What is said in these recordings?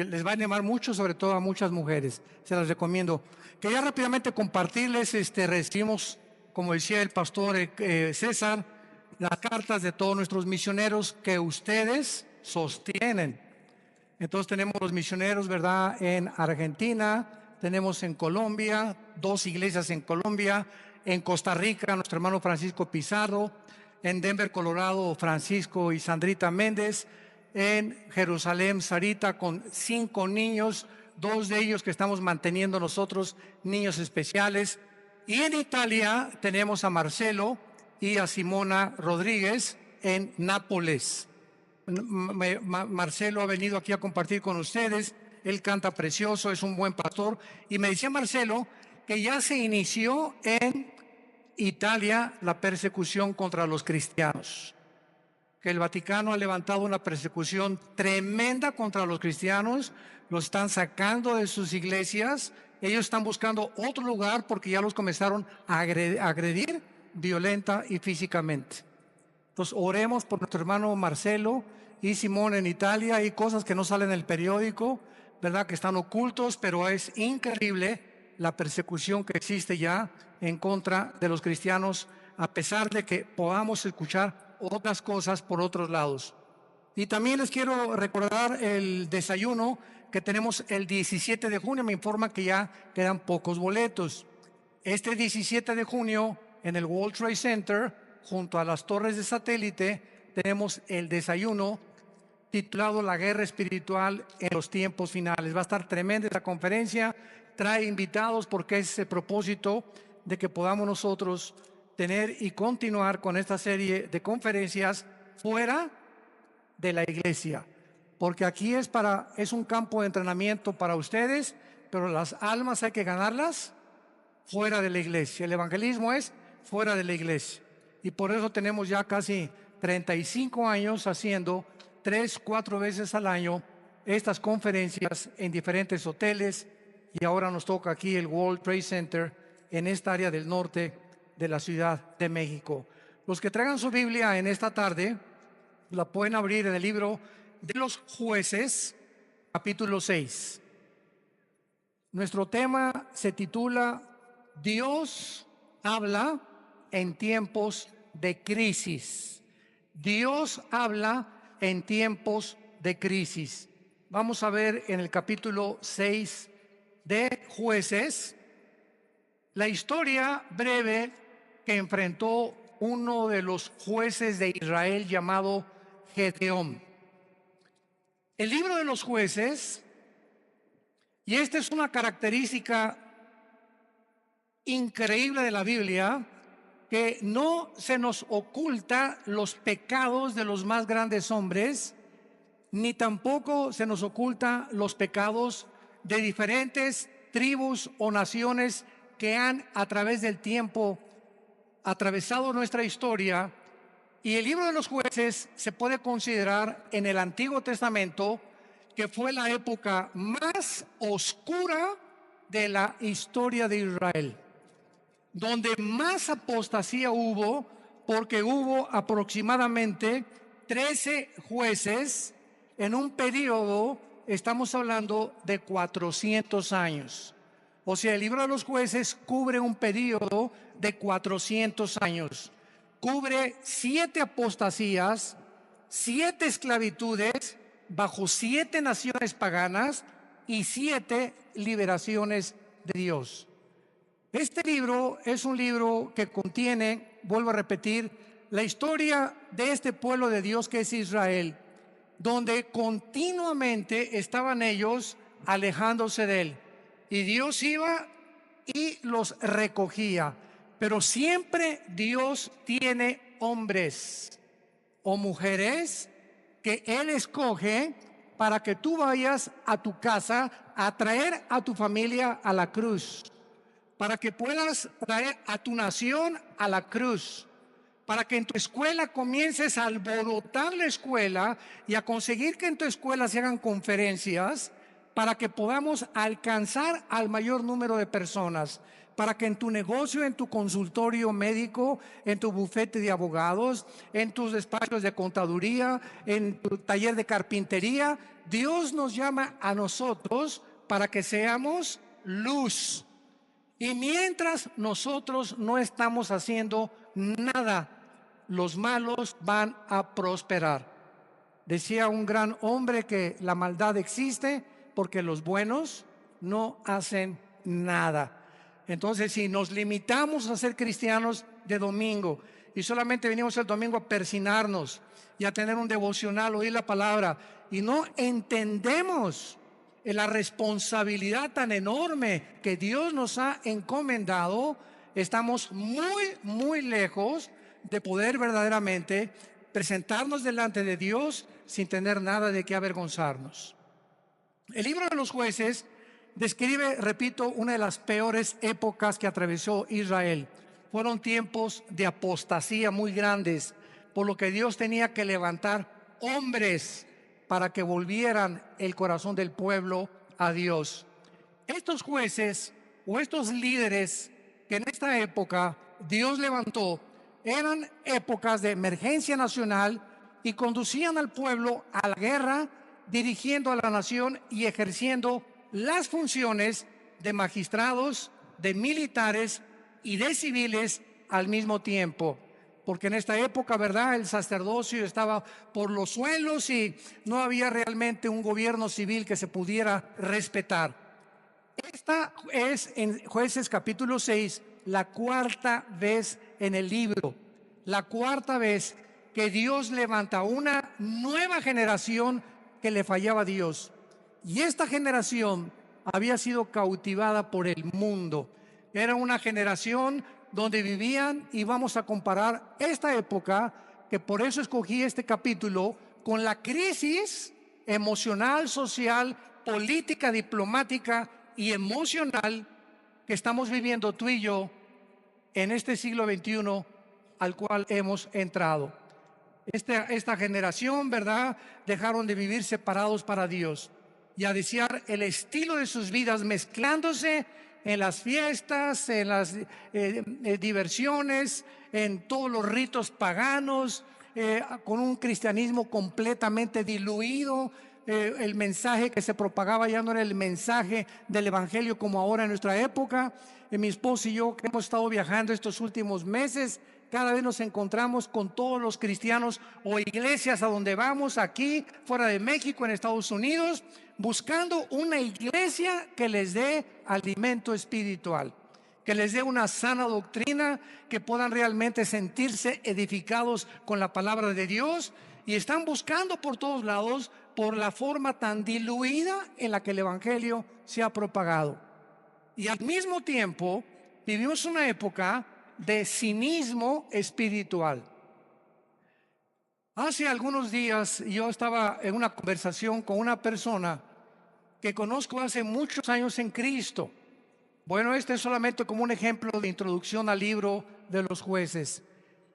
les va a animar mucho, sobre todo a muchas mujeres. Se las recomiendo. Quería rápidamente compartirles, recibimos, como decía el pastor César, las cartas de todos nuestros misioneros que ustedes sostienen. Entonces tenemos los misioneros, ¿verdad?, en Argentina, tenemos en Colombia, 2 iglesias en Colombia, en Costa Rica, nuestro hermano Francisco Pizarro, en Denver, Colorado, Francisco y Sandrita Méndez, en Jerusalén, Sarita, con 5 niños, 2 de ellos que estamos manteniendo nosotros, niños especiales. Y en Italia tenemos a Marcelo y a Simona Rodríguez en Nápoles. Marcelo ha venido aquí a compartir con ustedes, él canta precioso, es un buen pastor, y me decía Marcelo que ya se inició en Italia la persecución contra los cristianos, que el Vaticano ha levantado una persecución tremenda contra los cristianos, los están sacando de sus iglesias, ellos están buscando otro lugar porque ya los comenzaron a agredir violenta y físicamente. Entonces oremos por nuestro hermano Marcelo y Simón en Italia. Hay cosas que no salen en el periódico, ¿verdad?, que están ocultos, pero es increíble la persecución que existe ya en contra de los cristianos, a pesar de que podamos escuchar otras cosas por otros lados. Y también les quiero recordar el desayuno que tenemos el 17 de junio. Me informa que ya quedan pocos boletos. Este 17 de junio en el World Trade Center, junto a las torres de satélite, tenemos el desayuno titulado La Guerra Espiritual en los Tiempos Finales. Va a estar tremenda esta conferencia, trae invitados porque es el propósito de que podamos nosotros tener y continuar con esta serie de conferencias fuera de la iglesia, porque aquí es un campo de entrenamiento para ustedes, pero las almas hay que ganarlas fuera de la iglesia. El evangelismo es fuera de la iglesia. Y por eso tenemos ya casi 35 años haciendo 3-4 veces al año estas conferencias en diferentes hoteles, y ahora nos toca aquí el World Trade Center en esta área del norte de la Ciudad de México. Los que traigan su Biblia en esta tarde la pueden abrir en el libro de los Jueces, capítulo 6. Nuestro tema se titula Dios habla en tiempos de crisis. Dios habla en tiempos de crisis. Vamos a ver en el capítulo 6 de Jueces la historia breve que enfrentó uno de los jueces de Israel llamado Gedeón. El libro de los Jueces, y esta es una característica increíble de la Biblia, que no se nos oculta los pecados de los más grandes hombres, ni tampoco se nos oculta los pecados de diferentes tribus o naciones que han a través del tiempo atravesado nuestra historia. Y el libro de los Jueces se puede considerar en el Antiguo Testamento que fue la época más oscura de la historia de Israel, donde más apostasía hubo, porque hubo aproximadamente 13 jueces en un periodo, estamos hablando de 400 años. O sea, el libro de los Jueces cubre un periodo de 400 años. Cubre 7 apostasías, 7 esclavitudes bajo 7 naciones paganas y 7 liberaciones de Dios. Este libro es un libro que contiene, vuelvo a repetir, la historia de este pueblo de Dios que es Israel, donde continuamente estaban ellos alejándose de él. Y Dios iba y los recogía. Pero siempre Dios tiene hombres o mujeres que Él escoge para que tú vayas a tu casa a traer a tu familia a la cruz, para que puedas traer a tu nación a la cruz, para que en tu escuela comiences a alborotar la escuela y a conseguir que en tu escuela se hagan conferencias, para que podamos alcanzar al mayor número de personas, para que en tu negocio, en tu consultorio médico, en tu bufete de abogados, en tus despachos de contaduría, en tu taller de carpintería, Dios nos llama a nosotros para que seamos luz. Y mientras nosotros no estamos haciendo nada, los malos van a prosperar. Decía un gran hombre que la maldad existe porque los buenos no hacen nada. Entonces, si nos limitamos a ser cristianos de domingo y solamente venimos el domingo a persinarnos y a tener un devocional, oír la palabra, y no entendemos la responsabilidad tan enorme que Dios nos ha encomendado, estamos muy lejos de poder verdaderamente presentarnos delante de Dios sin tener nada de qué avergonzarnos. El libro de los Jueces describe, repito, una de las peores épocas que atravesó Israel. Fueron tiempos de apostasía muy grandes, por lo que Dios tenía que levantar hombres para que volvieran el corazón del pueblo a Dios. Estos jueces o estos líderes que en esta época Dios levantó eran épocas de emergencia nacional y conducían al pueblo a la guerra, dirigiendo a la nación y ejerciendo las funciones de magistrados, de militares y de civiles al mismo tiempo. Porque en esta época, ¿verdad?, el sacerdocio estaba por los suelos y no había realmente un gobierno civil que se pudiera respetar. Esta es en Jueces capítulo 6 la cuarta vez en el libro, la cuarta vez que Dios levanta una nueva generación que le fallaba a Dios. Y esta generación había sido cautivada por el mundo. Era una generación donde vivían, y vamos a comparar esta época, que por eso escogí este capítulo, con la crisis emocional, social, política, diplomática y emocional que estamos viviendo tú y yo en este siglo XXI al cual hemos entrado. Esta generación, ¿verdad?, dejaron de vivir separados para Dios y a desear el estilo de sus vidas mezclándose en las fiestas, en las diversiones, en todos los ritos paganos, con un cristianismo completamente diluido. El mensaje que se propagaba ya no era el mensaje del evangelio como ahora en nuestra época. Mi esposo y yo, que hemos estado viajando estos últimos meses, cada vez nos encontramos con todos los cristianos o iglesias a donde vamos, aquí, fuera de México, en Estados Unidos, buscando una iglesia que les dé alimento espiritual, que les dé una sana doctrina, que puedan realmente sentirse edificados con la palabra de Dios, y están buscando por todos lados por la forma tan diluida en la que el evangelio se ha propagado. Y al mismo tiempo vivimos una época de cinismo espiritual. Hace algunos días yo estaba en una conversación con una persona que conozco hace muchos años en Cristo. Bueno, este es solamente como un ejemplo de introducción al libro de los Jueces.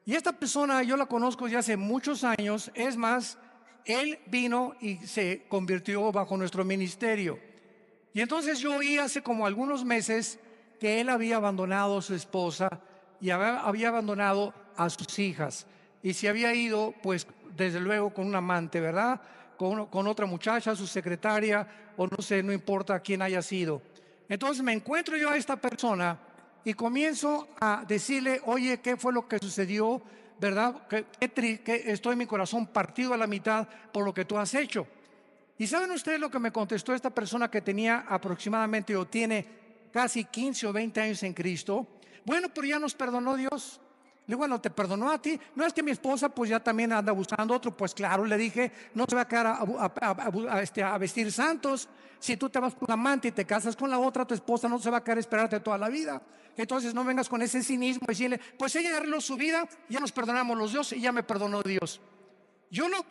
Y esta persona yo la conozco ya hace muchos años. Es más, él vino y se convirtió bajo nuestro ministerio. Y entonces yo oí hace como algunos meses que él había abandonado a su esposa y había abandonado a sus hijas. Y se había ido, pues, desde luego con un amante, ¿verdad?, con otra muchacha, su secretaria, o no sé, no importa quién haya sido. Entonces me encuentro yo a esta persona y comienzo a decirle: oye, ¿qué fue lo que sucedió? ¿Verdad? Que estoy en mi corazón partido a la mitad por lo que tú has hecho. ¿Y saben ustedes lo que me contestó esta persona que tenía aproximadamente o tiene casi 15 o 20 años en Cristo? Bueno, pero ya nos perdonó Dios. Le digo: bueno, ¿te perdonó a ti? No, es que mi esposa pues ya también anda buscando otro. Pues claro, le dije, no se va a quedar a vestir santos. Si tú te vas con la amante y te casas con la otra, tu esposa no se va a quedar a esperarte toda la vida. Entonces no vengas con ese cinismo y decirle: pues ella arregló su vida, ya nos perdonamos los dos y ya me perdonó Dios.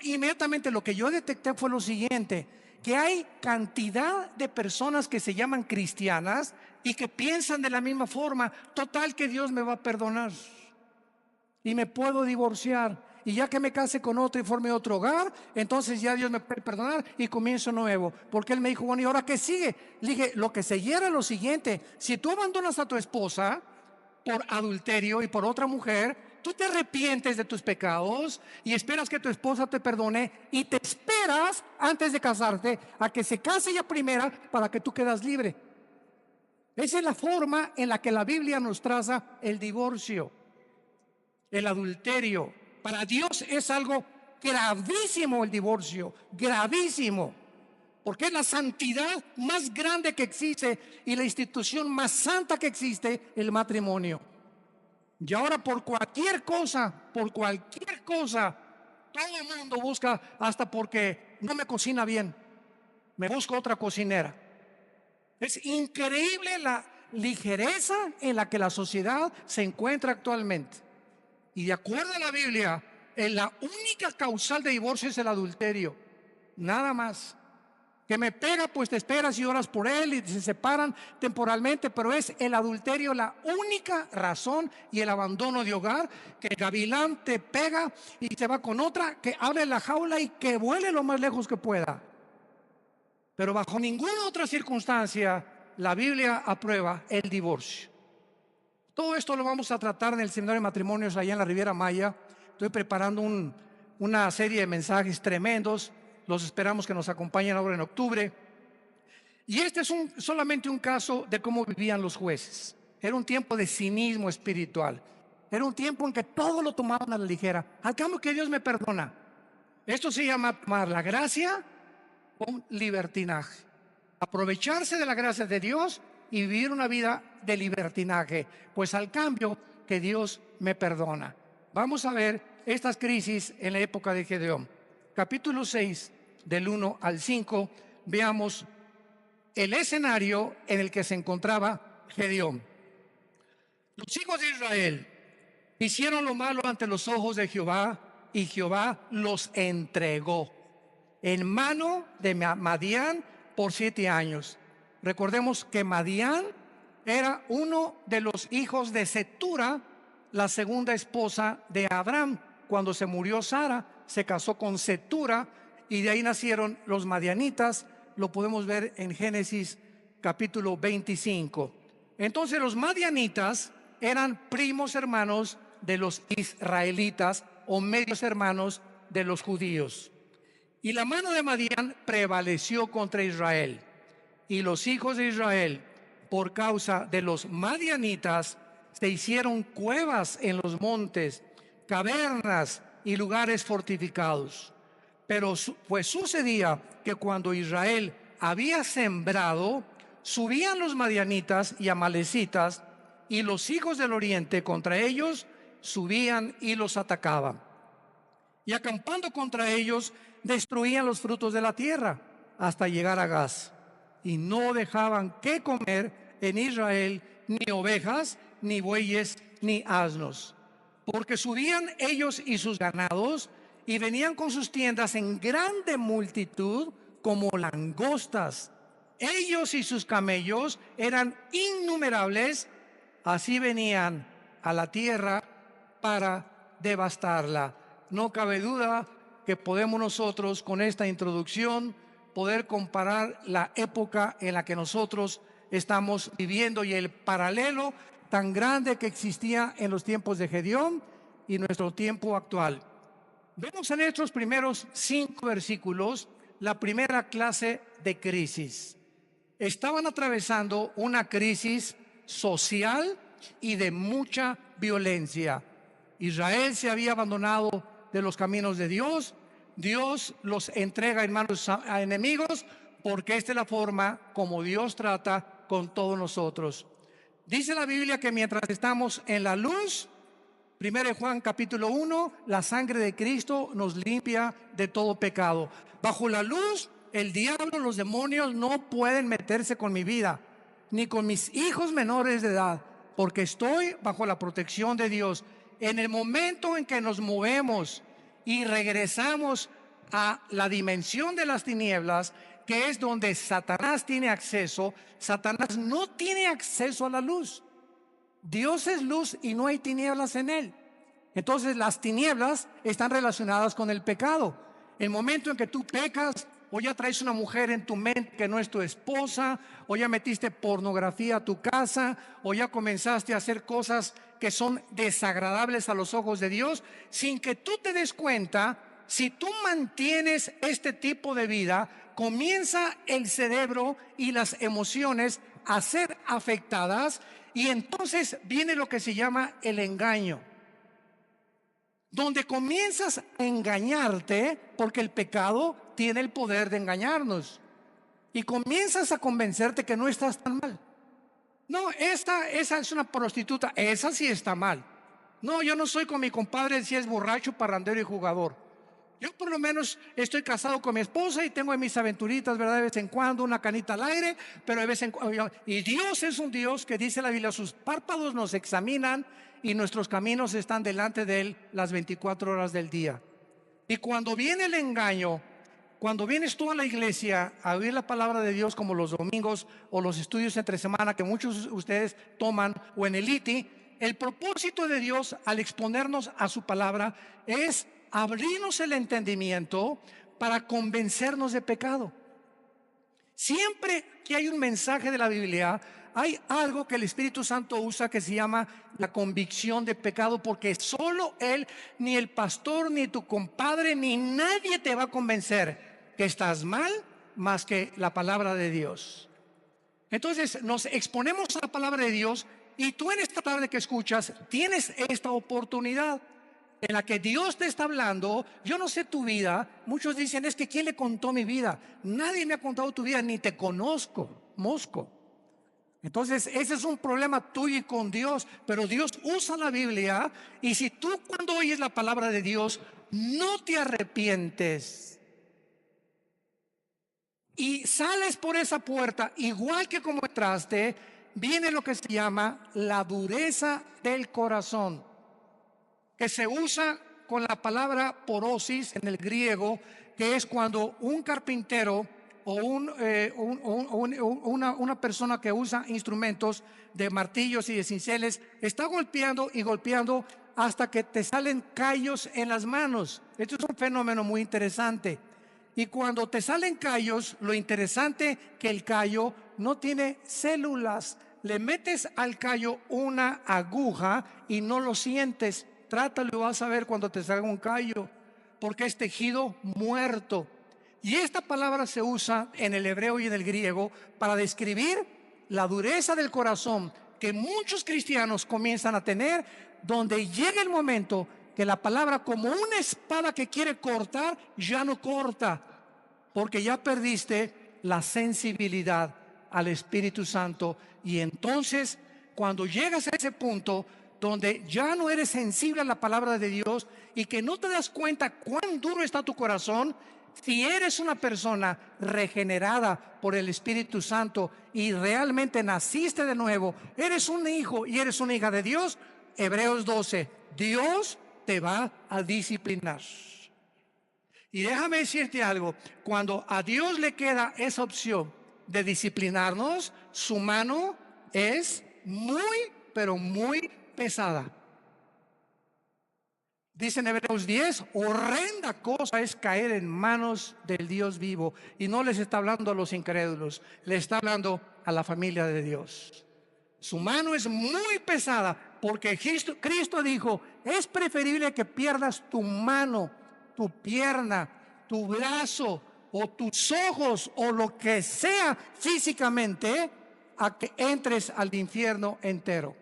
Inmediatamente lo que yo detecté fue lo siguiente: que hay cantidad de personas que se llaman cristianas y que piensan de la misma forma. Total, que Dios me va a perdonar y me puedo divorciar, y ya que me case con otro y forme otro hogar, entonces ya Dios me puede perdonar y comienzo nuevo. Porque él me dijo: bueno, ¿y ahora qué sigue? Le dije: lo que seguía era lo siguiente: si tú abandonas a tu esposa por adulterio y por otra mujer, tú te arrepientes de tus pecados y esperas que tu esposa te perdone y te esperas antes de casarte a que se case ella primera para que tú quedas libre. Esa es la forma en la que la Biblia nos traza el divorcio, el adulterio. Para Dios es algo gravísimo el divorcio, gravísimo, porque es la santidad más grande que existe y la institución más santa que existe, el matrimonio. Y ahora por cualquier cosa, todo el mundo busca, hasta porque no me cocina bien, me busco otra cocinera. Es increíble la ligereza en la que la sociedad se encuentra actualmente. Y de acuerdo a la Biblia, la única causal de divorcio es el adulterio. Nada más. Que me pega, pues te esperas y oras por él y se separan temporalmente, pero es el adulterio la única razón, y el abandono de hogar, que el gavilán te pega y se va con otra, que abre la jaula y que vuele lo más lejos que pueda. Pero bajo ninguna otra circunstancia la Biblia aprueba el divorcio. Todo esto lo vamos a tratar en el seminario de matrimonios allá en la Riviera Maya. Estoy preparando una serie de mensajes tremendos. Los esperamos que nos acompañen ahora en octubre. Y este es solamente un caso de cómo vivían los jueces. Era un tiempo de cinismo espiritual. Era un tiempo en que todo lo tomaban a la ligera. Al cambio que Dios me perdona. Esto se llama tomar la gracia con libertinaje. Aprovecharse de la gracia de Dios y vivir una vida de libertinaje. Pues al cambio que Dios me perdona. Vamos a ver estas crisis en la época de Gedeón. Capítulo 6, del 1 al 5, veamos el escenario en el que se encontraba Gedeón. Los hijos de Israel hicieron lo malo ante los ojos de Jehová, y Jehová los entregó en mano de Madián por 7 años. Recordemos que Madián era uno de los hijos de Cetura, la segunda esposa de Abraham. Cuando se murió Sara, se casó con Cetura y de ahí nacieron los madianitas. Lo podemos ver en Génesis capítulo 25. Entonces los madianitas eran primos hermanos de los israelitas o medios hermanos de los judíos. Y la mano de Madián prevaleció contra Israel. Y los hijos de Israel, por causa de los madianitas, se hicieron cuevas en los montes, cavernas y lugares fortificados. Pero pues sucedía que cuando Israel había sembrado, subían los madianitas y amalecitas, y los hijos del oriente contra ellos subían y los atacaban. Y acampando contra ellos, destruían los frutos de la tierra hasta llegar a Gaz. Y no dejaban que comer en Israel ni ovejas, ni bueyes, ni asnos. Porque subían ellos y sus ganados, y venían con sus tiendas en grande multitud como langostas. Ellos y sus camellos eran innumerables, así venían a la tierra para devastarla. No cabe duda que podemos nosotros, con esta introducción, poder comparar la época en la que nosotros estamos viviendo y el paralelo tan grande que existía en los tiempos de Gedeón y nuestro tiempo actual. Vemos en estos primeros 5 versículos la primera clase de crisis. Estaban atravesando una crisis social y de mucha violencia. Israel se había abandonado de los caminos de Dios. Dios los entrega en manos a enemigos, porque esta es la forma como Dios trata con todos nosotros. Dice la Biblia que mientras estamos en la luz, 1 Juan capítulo 1, la sangre de Cristo nos limpia de todo pecado. Bajo la luz, el diablo, los demonios no pueden meterse con mi vida, ni con mis hijos menores de edad, porque estoy bajo la protección de Dios. En el momento en que nos movemos y regresamos a la dimensión de las tinieblas, que es donde Satanás tiene acceso, Satanás no tiene acceso a la luz. Dios es luz y no hay tinieblas en él. Entonces las tinieblas están relacionadas con el pecado. El momento en que tú pecas, o ya traes una mujer en tu mente que no es tu esposa, o ya metiste pornografía a tu casa, o ya comenzaste a hacer cosas que son desagradables a los ojos de Dios, sin que tú te des cuenta. Si tú mantienes este tipo de vida, comienza el cerebro y las emociones a ser afectadas, y entonces viene lo que se llama el engaño, donde comienzas a engañarte, porque el pecado tiene el poder de engañarnos, y comienzas a convencerte que no estás tan mal. No, esa es una prostituta, esa sí está mal. No, yo no soy con mi compadre si es borracho, parrandero y jugador. Yo por lo menos estoy casado con mi esposa y tengo mis aventuritas, ¿verdad? De vez en cuando, una canita al aire, pero de vez en cuando. Y Dios es un Dios que dice la Biblia, sus párpados nos examinan y nuestros caminos están delante de Él las 24 horas del día. Y cuando viene el engaño, cuando vienes tú a la iglesia a oír la palabra de Dios, como los domingos o los estudios entre semana que muchos de ustedes toman, o en el ITI, el propósito de Dios al exponernos a su palabra es abrirnos el entendimiento para convencernos de pecado. Siempre que hay un mensaje de la Biblia, hay algo que el Espíritu Santo usa que se llama la convicción de pecado, porque solo Él, ni el pastor, ni tu compadre, ni nadie te va a convencer que estás mal más que la palabra de Dios. Entonces nos exponemos a la palabra de Dios, y tú en esta tarde que escuchas tienes esta oportunidad en la que Dios te está hablando. Yo no sé tu vida. Muchos dicen, es que ¿quién le contó mi vida? Nadie me ha contado tu vida, ni te conozco, mosco. Entonces ese es un problema tuyo y con Dios. Pero Dios usa la Biblia, y si tú cuando oyes la palabra de Dios no te arrepientes y sales por esa puerta igual que como entraste, viene lo que se llama la dureza del corazón, que se usa con la palabra porosis en el griego, que es cuando un carpintero o una persona que usa instrumentos de martillos y de cinceles está golpeando y golpeando hasta que te salen callos en las manos. Esto es un fenómeno muy interesante. Y cuando te salen callos, lo interesante que el callo no tiene células. Le metes al callo una aguja y no lo sientes. Trátalo y vas a ver cuando te salga un callo, porque es tejido muerto. Y esta palabra se usa en el hebreo y en el griego para describir la dureza del corazón que muchos cristianos comienzan a tener, donde llega el momento que la palabra, como una espada que quiere cortar, ya no corta, porque ya perdiste la sensibilidad al Espíritu Santo. Y entonces cuando llegas a ese punto donde ya no eres sensible a la palabra de Dios y que no te das cuenta cuán duro está tu corazón, si eres una persona regenerada por el Espíritu Santo y realmente naciste de nuevo, eres un hijo y eres una hija de Dios, Hebreos 12, Dios te va a disciplinar. Y déjame decirte algo, cuando a Dios le queda esa opción de disciplinarnos, su mano es muy, pero muy pesada. Dice en Hebreos 10, horrenda cosa es caer en manos del Dios vivo. Y no les está hablando a los incrédulos, le está hablando a la familia de Dios. Su mano es muy pesada, porque Cristo dijo, es preferible que pierdas tu mano, tu pierna, tu brazo o tus ojos o lo que sea físicamente, a que entres al infierno entero.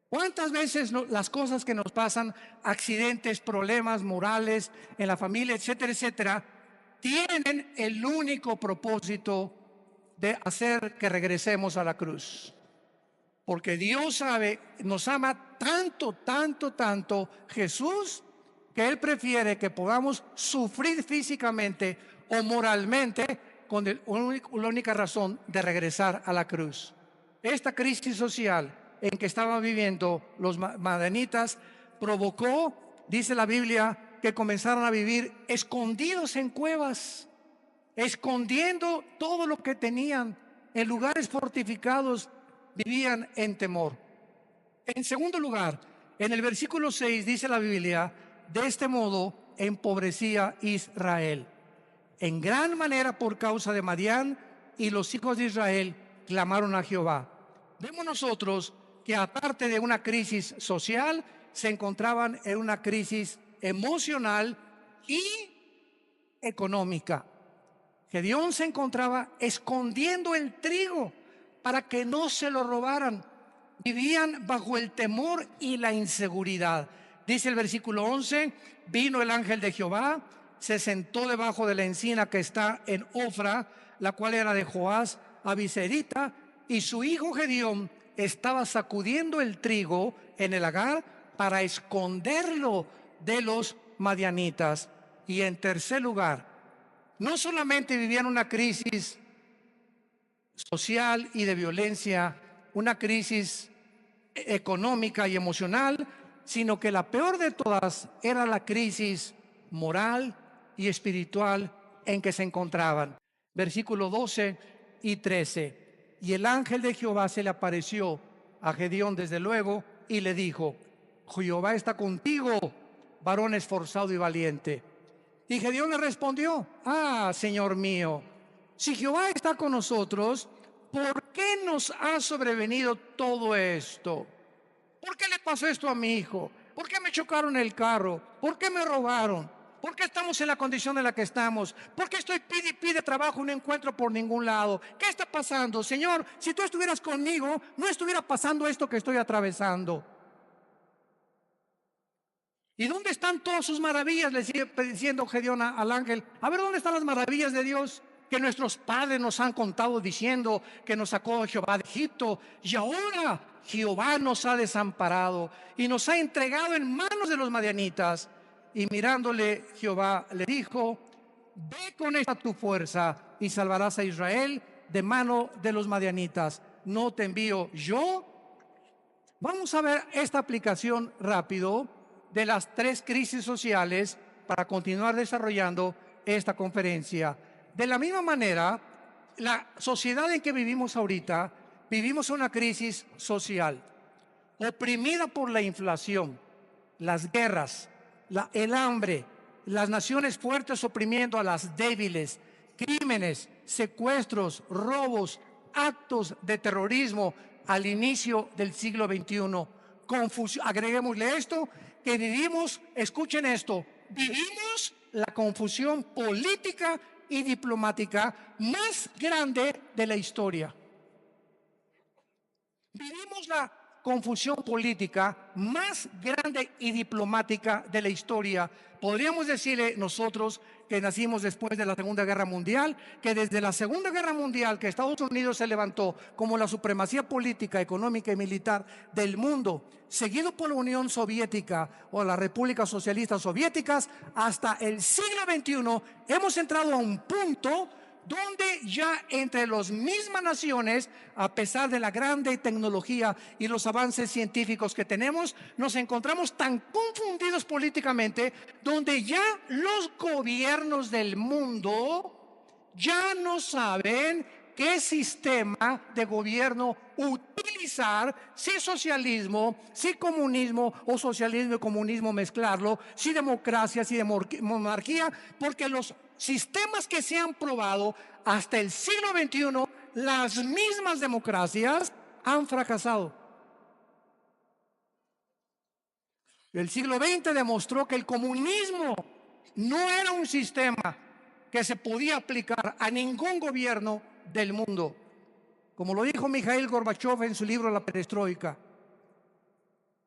¿Cuántas veces las cosas que nos pasan, accidentes, problemas morales en la familia, etcétera, etcétera, tienen el único propósito de hacer que regresemos a la cruz? Porque Dios sabe, nos ama tanto, tanto, tanto Jesús, que Él prefiere que podamos sufrir físicamente o moralmente con la única razón de regresar a la cruz. Esta crisis social en que estaban viviendo los madianitas provocó, dice la Biblia, que comenzaron a vivir escondidos en cuevas, escondiendo todo lo que tenían en lugares fortificados. Vivían en temor. En segundo lugar, en el versículo 6 dice la Biblia, de este modo empobrecía Israel en gran manera por causa de Madián, y los hijos de Israel clamaron a Jehová. Vemos nosotros que aparte de una crisis social, se encontraban en una crisis emocional y económica. Gedeón se encontraba escondiendo el trigo para que no se lo robaran. Vivían bajo el temor y la inseguridad. Dice el versículo 11, vino el ángel de Jehová, se sentó debajo de la encina que está en Ofra, la cual era de Joás Abiserita, y su hijo Gedeón estaba sacudiendo el trigo en el lagar para esconderlo de los madianitas. Y en tercer lugar, no solamente vivían una crisis social y de violencia, una crisis económica y emocional, sino que la peor de todas era la crisis moral y espiritual en que se encontraban. Versículos 12 y 13. Y el ángel de Jehová se le apareció a Gedeón desde luego y le dijo: Jehová está contigo, varón esforzado y valiente. Y Gedeón le respondió: ah, Señor mío, si Jehová está con nosotros, ¿por qué nos ha sobrevenido todo esto? ¿Por qué le pasó esto a mi hijo? ¿Por qué me chocaron el carro? ¿Por qué me robaron? ¿Por qué estamos en la condición en la que estamos? ¿Por qué estoy pide y pide trabajo y no encuentro por ningún lado? ¿Qué está pasando? Señor, si tú estuvieras conmigo, no estuviera pasando esto que estoy atravesando. ¿Y dónde están todas sus maravillas? Le sigue diciendo Gedeón al ángel. A ver, ¿dónde están las maravillas de Dios que nuestros padres nos han contado diciendo que nos sacó Jehová de Egipto? Y ahora Jehová nos ha desamparado y nos ha entregado en manos de los madianitas. Y mirándole Jehová le dijo: ve con esta tu fuerza y salvarás a Israel de mano de los madianitas. ¿No te envío yo? Vamos a ver esta aplicación rápido de las tres crisis sociales para continuar desarrollando esta conferencia. De la misma manera, la sociedad en que vivimos ahorita, vivimos una crisis social, oprimida por la inflación, las guerras, el hambre, las naciones fuertes oprimiendo a las débiles, crímenes, secuestros, robos, actos de terrorismo al inicio del siglo XXI. Agreguémosle esto, que vivimos, escuchen esto, vivimos la confusión política y diplomática más grande de la historia. Vivimos la confusión política más grande y diplomática de la historia. Podríamos decirle nosotros que nacimos después de la Segunda Guerra Mundial, que desde la Segunda Guerra Mundial, que Estados Unidos se levantó como la supremacía política, económica y militar del mundo, seguido por la Unión Soviética o las repúblicas socialistas soviéticas, hasta el siglo XXI, hemos entrado a un punto donde ya entre las mismas naciones, a pesar de la grande tecnología y los avances científicos que tenemos, nos encontramos tan confundidos políticamente, donde ya los gobiernos del mundo ya no saben qué sistema de gobierno utilizar, si socialismo, si comunismo o socialismo y comunismo mezclarlo, si democracia, si monarquía, porque los sistemas que se han probado hasta el siglo XXI, las mismas democracias han fracasado. El siglo XX demostró que el comunismo no era un sistema que se podía aplicar a ningún gobierno del mundo, como lo dijo Mikhail Gorbachev en su libro La Perestroika.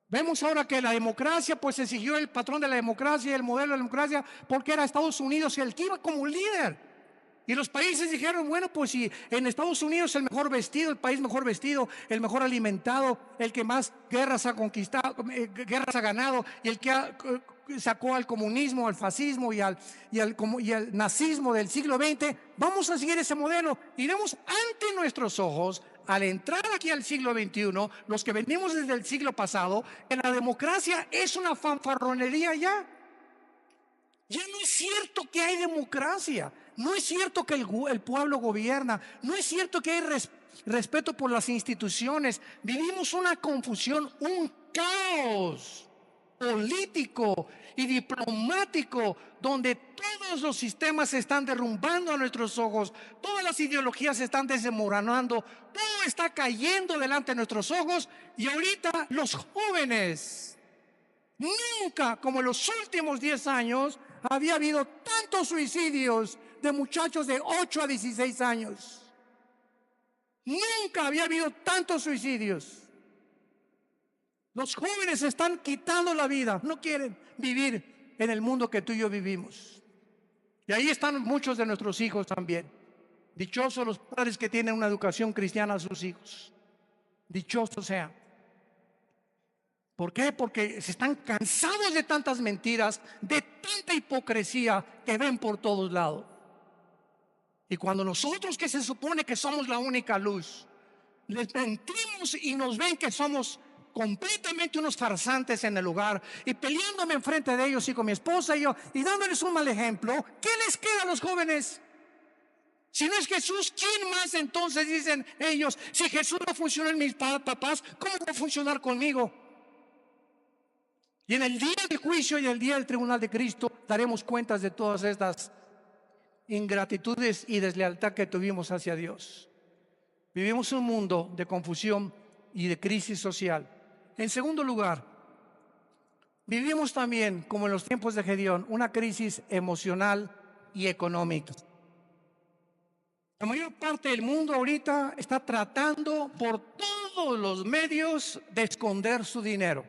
Vemos ahora que la democracia, pues se siguió el patrón de la democracia y el modelo de la democracia, porque era Estados Unidos el que iba como líder. Y los países dijeron: bueno, pues si en Estados Unidos el mejor vestido, el país mejor vestido, el mejor alimentado, el que más guerras ha conquistado, guerras ha ganado, y el que sacó al comunismo, al fascismo y al nazismo del siglo XX, vamos a seguir ese modelo. Y vemos ante nuestros ojos, al entrar aquí al siglo XXI, los que venimos desde el siglo pasado, que la democracia es una fanfarronería ya. Ya no es cierto que hay democracia, no es cierto que el pueblo gobierna, no es cierto que hay respeto por las instituciones. Vivimos una confusión, un caos político y diplomático, donde todos los sistemas se están derrumbando a nuestros ojos, todas las ideologías se están desmoronando, todo está cayendo delante de nuestros ojos. Y ahorita los jóvenes, nunca como en los últimos 10 años había habido tantos suicidios de muchachos de 8 a 16 años. Nunca había habido tantos suicidios. Los jóvenes se están quitando la vida, no quieren vivir en el mundo que tú y yo vivimos. Y ahí están muchos de nuestros hijos también. Dichosos los padres que tienen una educación cristiana a sus hijos. Dichosos sean. ¿Por qué? Porque se están cansados de tantas mentiras, de tanta hipocresía que ven por todos lados. Y cuando nosotros, que se supone que somos la única luz, les mentimos y nos ven que somos completamente unos farsantes en el lugar, y peleándome enfrente de ellos y con mi esposa y yo, y dándoles un mal ejemplo, ¿qué les queda a los jóvenes? Si no es Jesús, ¿quién más entonces? Dicen ellos, si Jesús no funcionó en mis papás, ¿cómo va a funcionar conmigo? Y en el día del juicio y el día del tribunal de Cristo daremos cuentas de todas estas ingratitudes y deslealtad que tuvimos hacia Dios. Vivimos un mundo de confusión y de crisis social. En segundo lugar, vivimos también, como en los tiempos de Gedeón, una crisis emocional y económica. La mayor parte del mundo ahorita está tratando por todos los medios de esconder su dinero.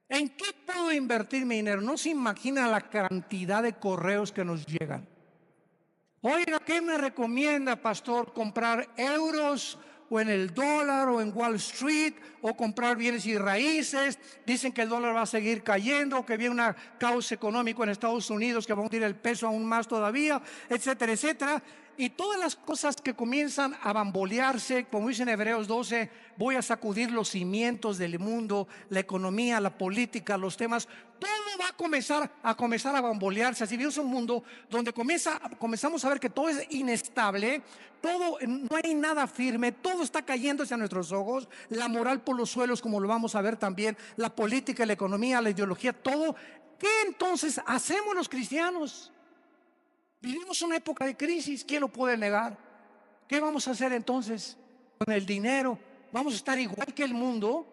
¿En qué puedo invertir mi dinero? No se imagina la cantidad de correos que nos llegan. Oiga, ¿qué me recomienda, pastor? ¿Comprar euros o en el dólar o en Wall Street o comprar bienes y raíces? Dicen que el dólar va a seguir cayendo, que viene una caos económico en Estados Unidos que va a hundir el peso aún más todavía, etcétera, etcétera. Y todas las cosas que comienzan a bambolearse, como dice en Hebreos 12, voy a sacudir los cimientos del mundo, la economía, la política, los temas, todo va a comenzar a bambolearse. Así vivimos un mundo donde comenzamos a ver que todo es inestable, todo, no hay nada firme, todo está cayendo hacia nuestros ojos, la moral por los suelos, como lo vamos a ver también, la política, la economía, la ideología, todo. ¿Qué entonces hacemos los cristianos? Vivimos una época de crisis, ¿quién lo puede negar? ¿Qué vamos a hacer entonces con el dinero? ¿Vamos a estar igual que el mundo,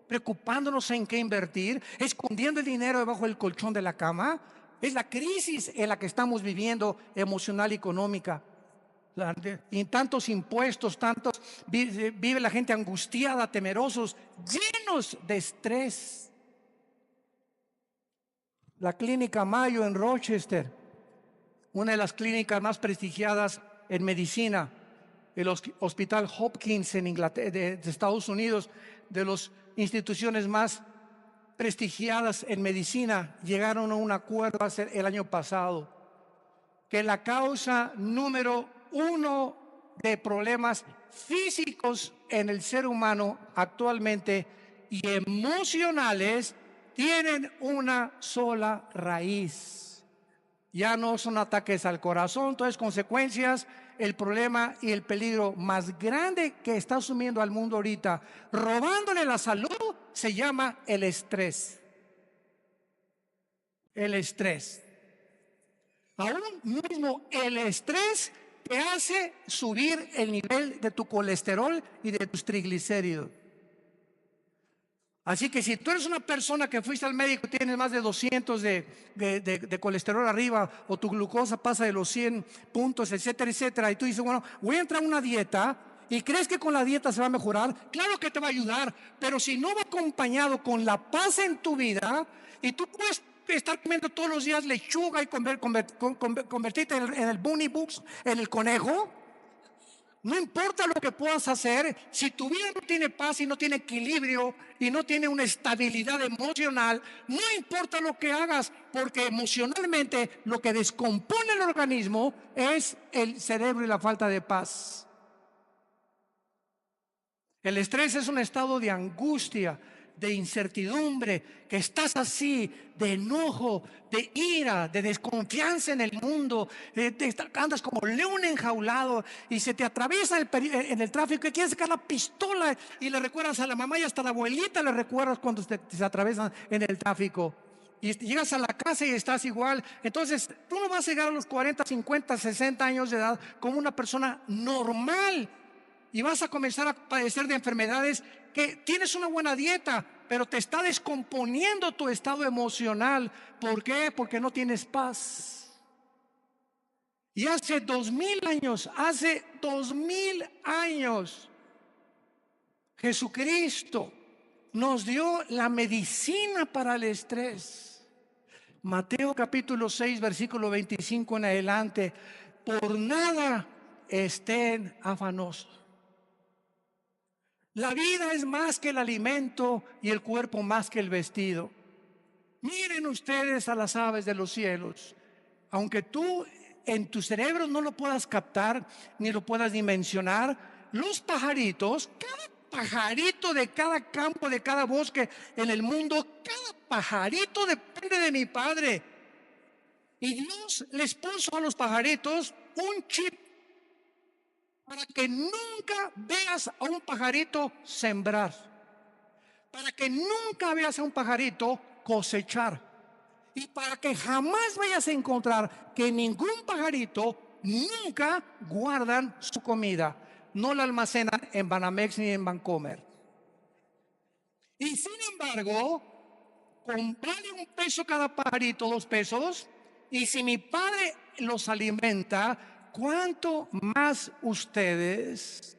preocupándonos en qué invertir, escondiendo el dinero debajo del colchón de la cama? Es la crisis en la que estamos viviendo, emocional y económica. Y tantos impuestos, vive la gente angustiada, temerosos, llenos de estrés. La clínica Mayo en Rochester, una de las clínicas más prestigiadas en medicina, el Hospital Hopkins en Inglaterra, de Estados Unidos, de las instituciones más prestigiadas en medicina, llegaron a un acuerdo el año pasado que la causa número 1 de problemas físicos en el ser humano actualmente y emocionales tienen una sola raíz. Ya no son ataques al corazón, entonces consecuencias, el problema y el peligro más grande que está asumiendo al mundo ahorita, robándole la salud, se llama el estrés. El estrés. Aún mismo el estrés te hace subir el nivel de tu colesterol y de tus triglicéridos. Así que si tú eres una persona que fuiste al médico y tienes más de 200 de colesterol arriba, o tu glucosa pasa de los 100 puntos, etcétera, etcétera, y tú dices, bueno, voy a entrar a una dieta, y crees que con la dieta se va a mejorar, claro que te va a ayudar, pero si no va acompañado con la paz en tu vida, y tú puedes estar comiendo todos los días lechuga y convertirte en el bunny books, en el conejo. No importa lo que puedas hacer, si tu vida no tiene paz y no tiene equilibrio y no tiene una estabilidad emocional, no importa lo que hagas, porque emocionalmente lo que descompone el organismo es el cerebro y la falta de paz. El estrés es un estado de angustia, de incertidumbre, que estás así, de enojo, de ira, de desconfianza en el mundo, andas como león enjaulado y se te atraviesa en el tráfico y quieres sacar la pistola y le recuerdas a la mamá y hasta a la abuelita le recuerdas cuando se atraviesan en el tráfico. Y llegas a la casa y estás igual. Entonces tú no vas a llegar a los 40, 50, 60 años de edad como una persona normal. y vas a comenzar a padecer de enfermedades que tienes una buena dieta, pero te está descomponiendo tu estado emocional. ¿Por qué? Porque no tienes paz. Y hace 2000 años, Jesucristo nos dio la medicina para el estrés. Mateo capítulo 6, versículo 25 en adelante. Por nada estén afanosos. La vida es más que el alimento y el cuerpo más que el vestido. Miren ustedes a las aves de los cielos. Aunque tú en tu cerebro no lo puedas captar ni lo puedas dimensionar, los pajaritos, cada pajarito de cada campo, de cada bosque en el mundo, cada pajarito depende de mi Padre. Y Dios les puso a los pajaritos un chip para que nunca veas a un pajarito sembrar, para que nunca veas a un pajarito cosechar, y para que jamás vayas a encontrar que ningún pajarito nunca guardan su comida, no la almacenan en Banamex ni en Bancomer. Y sin embargo, vale un peso cada pajarito, 2 pesos, y si mi Padre los alimenta, ¿cuánto más ustedes,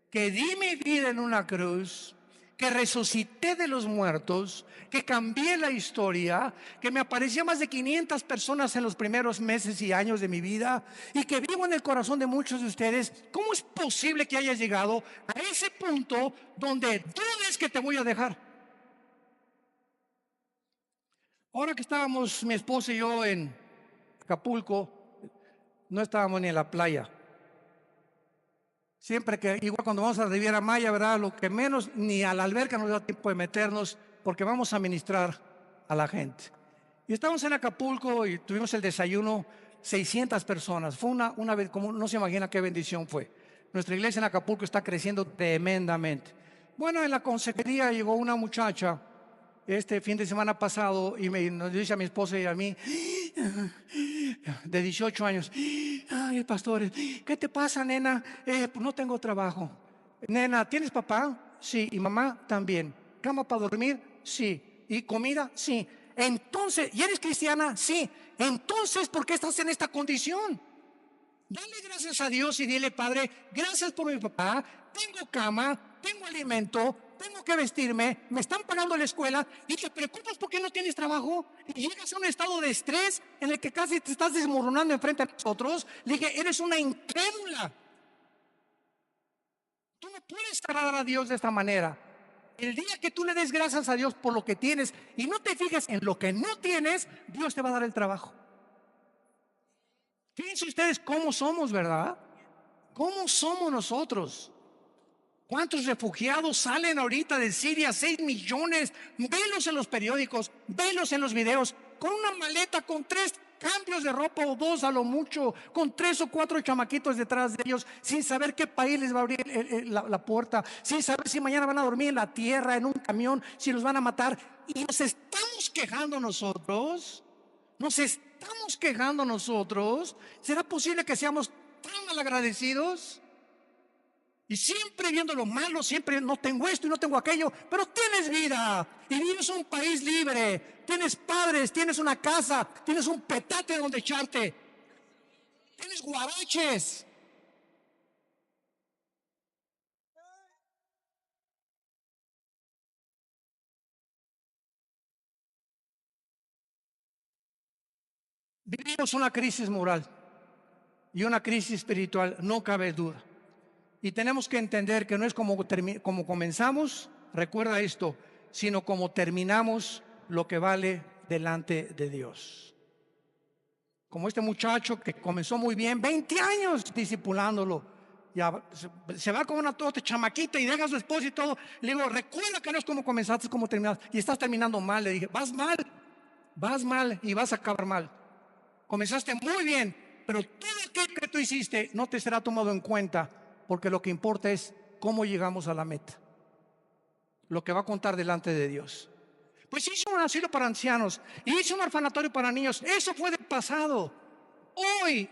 que di mi vida en una cruz, que resucité de los muertos, que cambié la historia, que me apareció más de 500 personas en los primeros meses y años de mi vida, y que vivo en el corazón de muchos de ustedes? ¿Cómo es posible que hayas llegado a ese punto donde dudes que te voy a dejar? Ahora que estábamos mi esposa y yo en Acapulco, no estábamos ni en la playa. Siempre que, igual cuando vamos a la Riviera Maya, ¿verdad? Lo que menos, ni a la alberca nos da tiempo de meternos, porque vamos a ministrar a la gente. Y estábamos en Acapulco y tuvimos el desayuno, 600 personas. Fue una vez, como no se imagina qué bendición fue. Nuestra iglesia en Acapulco está creciendo tremendamente. Bueno, en la consejería llegó una muchacha este fin de semana pasado y nos dice a mi esposa y a mí, de 18 años, ay, pastores, ¿qué te pasa, nena? Pues no tengo trabajo. Nena, ¿tienes papá? Sí. ¿Y mamá? También. ¿Cama para dormir? Sí. ¿Y comida? Sí. Entonces, ¿y eres cristiana? Sí. Entonces, ¿por qué estás en esta condición? Dale gracias a Dios y dile: Padre, gracias por mi papá, tengo cama, tengo alimento, tengo que vestirme, me están pagando la escuela, y te preocupas porque no tienes trabajo y llegas a un estado de estrés en el que casi te estás desmoronando enfrente a nosotros. Le dije: eres una incrédula. Tú no puedes agradar a Dios de esta manera. El día que tú le des gracias a Dios por lo que tienes y no te fijes en lo que no tienes, Dios te va a dar el trabajo. Fíjense ustedes cómo somos, ¿verdad? ¿Cómo somos nosotros? ¿Cuántos refugiados salen ahorita de Siria? 6 millones. Velos en los periódicos, velos en los videos, con una maleta, con 3 cambios de ropa o 2 a lo mucho, con 3 o 4 chamaquitos detrás de ellos, sin saber qué país les va a abrir la puerta, sin saber si mañana van a dormir en la tierra, en un camión, si los van a matar. Y nos estamos quejando nosotros. Estamos quejando nosotros. ¿Será posible que seamos tan malagradecidos? Y siempre viendo lo malo, siempre no tengo esto y no tengo aquello, pero tienes vida y vives en un país libre, tienes padres, tienes una casa, tienes un petate donde echarte, tienes guaraches. Vivimos una crisis moral y una crisis espiritual, no cabe duda. Y tenemos que entender que no es como comenzamos, recuerda esto, sino como terminamos lo que vale delante de Dios. Como este muchacho que comenzó muy bien, 20 años discipulándolo, ya se va con una otra chamaquita y deja a su esposa y todo. Le digo: recuerda que no es como comenzaste, es como terminaste. Y estás terminando mal. Le dije: vas mal y vas a acabar mal. Comenzaste muy bien, pero todo aquello que tú hiciste no te será tomado en cuenta, porque lo que importa es cómo llegamos a la meta, lo que va a contar delante de Dios. Pues hice un asilo para ancianos, hice un orfanatorio para niños, eso fue del pasado. Hoy,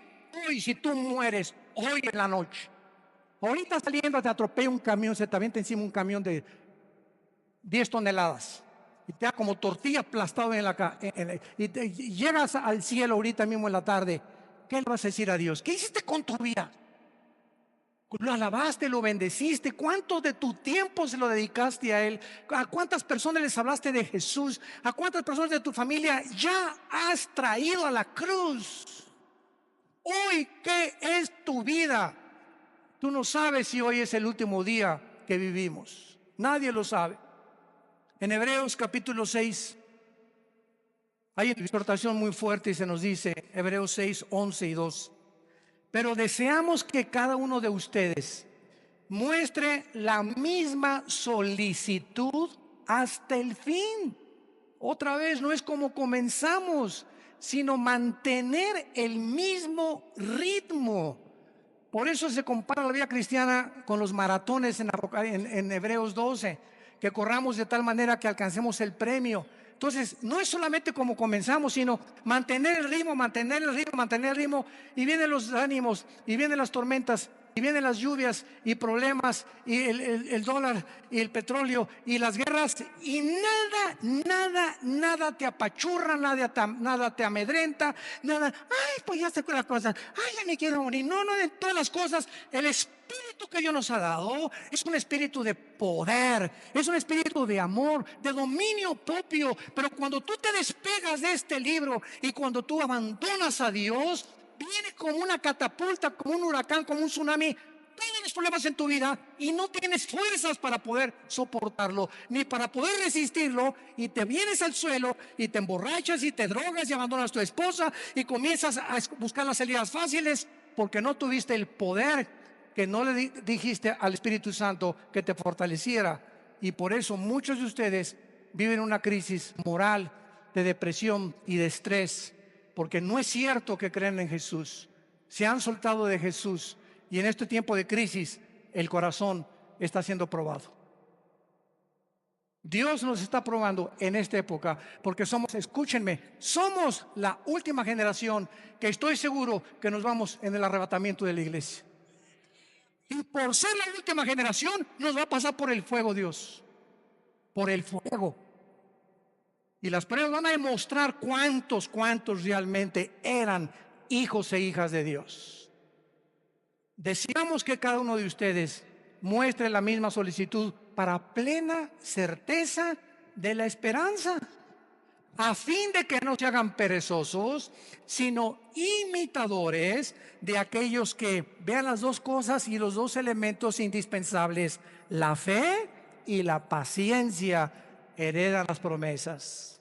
si tú mueres, hoy en la noche, Ahorita saliendo te atropella un camión, se te avienta encima un camión de 10 toneladas y te da como tortilla aplastado y llegas al cielo ahorita mismo en la tarde. ¿Qué le vas a decir a Dios? ¿Qué hiciste con tu vida? Lo alabaste, lo bendeciste. ¿Cuánto de tu tiempo se lo dedicaste a Él? ¿A cuántas personas les hablaste de Jesús? ¿A cuántas personas de tu familia ya has traído a la cruz? Hoy, ¿qué es tu vida? Tú no sabes si hoy es el último día que vivimos. Nadie lo sabe. En Hebreos capítulo 6 hay una exhortación muy fuerte y se nos dice, Hebreos 6, 11 y 2. Pero deseamos que cada uno de ustedes muestre la misma solicitud hasta el fin. Otra vez, no es como comenzamos, sino mantener el mismo ritmo. Por eso se compara la vida cristiana con los maratones en Hebreos 12, que corramos de tal manera que alcancemos el premio. Entonces, no es solamente como comenzamos, sino mantener el ritmo, mantener el ritmo, mantener el ritmo. Y vienen los ánimos, y vienen las tormentas, y vienen las lluvias, y problemas, y el dólar, y el petróleo, y las guerras. Y nada te apachurra, nada te amedrenta, nada. Ay, pues ya se las cosas. Ay, ya me quiero morir. No, de todas las cosas, el espíritu que Dios nos ha dado es un espíritu de poder, es un espíritu de amor, de dominio propio. Pero cuando tú te despegas de este libro y cuando tú abandonas a Dios, viene como una catapulta, como un huracán, como un tsunami, todos los problemas en tu vida, y no tienes fuerzas para poder soportarlo, ni para poder resistirlo, y te vienes al suelo y te emborrachas y te drogas y abandonas a tu esposa y comienzas a buscar las salidas fáciles porque no tuviste el poder, que no le dijiste al Espíritu Santo que te fortaleciera. Y por eso muchos de ustedes viven una crisis moral, de depresión y de estrés, porque no es cierto que creen en Jesús. Se han soltado de Jesús, y en este tiempo de crisis el corazón está siendo probado. Dios nos está probando en esta época porque escúchenme, somos la última generación que estoy seguro que nos vamos en el arrebatamiento de la iglesia. Y por ser la última generación nos va a pasar por el fuego Dios, por el fuego. Y las pruebas van a demostrar cuántos realmente eran hijos e hijas de Dios. Deseamos que cada uno de ustedes muestre la misma solicitud para plena certeza de la esperanza, a fin de que no se hagan perezosos, sino imitadores de aquellos que vean las dos cosas y los dos elementos indispensables, la fe y la paciencia, heredan las promesas.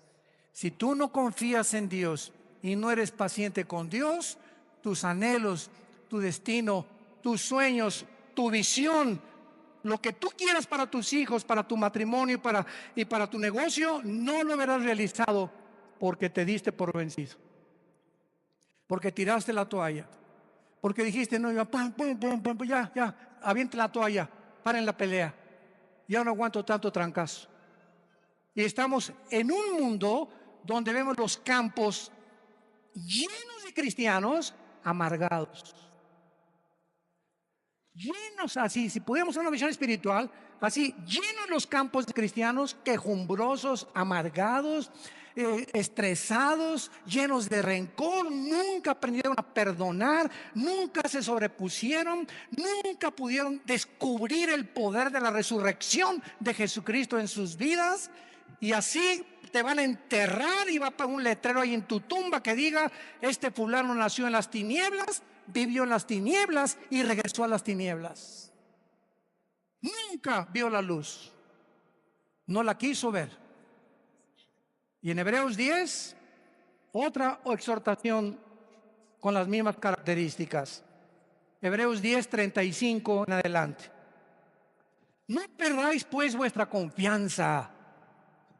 Si tú no confías en Dios y no eres paciente con Dios, tus anhelos, tu destino, tus sueños, tu visión, lo que tú quieras para tus hijos, para tu matrimonio y para tu negocio, no lo verás realizado porque te diste por vencido, porque tiraste la toalla, porque dijiste, no, ya, aviente la toalla, paren la pelea, ya no aguanto tanto trancazo. Y estamos en un mundo donde vemos los campos llenos de cristianos amargados. Llenos así, si pudiéramos hacer una visión espiritual, así, llenos los campos de cristianos quejumbrosos, amargados, estresados, llenos de rencor, nunca aprendieron a perdonar, nunca se sobrepusieron, nunca pudieron descubrir el poder de la resurrección de Jesucristo en sus vidas. Y así te van a enterrar y va a poner un letrero ahí en tu tumba que diga: este fulano nació en las tinieblas, vivió en las tinieblas y regresó a las tinieblas. Nunca vio la luz, no la quiso ver. Y en Hebreos 10, otra exhortación con las mismas características. Hebreos 10, 35 en adelante. No perdáis pues vuestra confianza,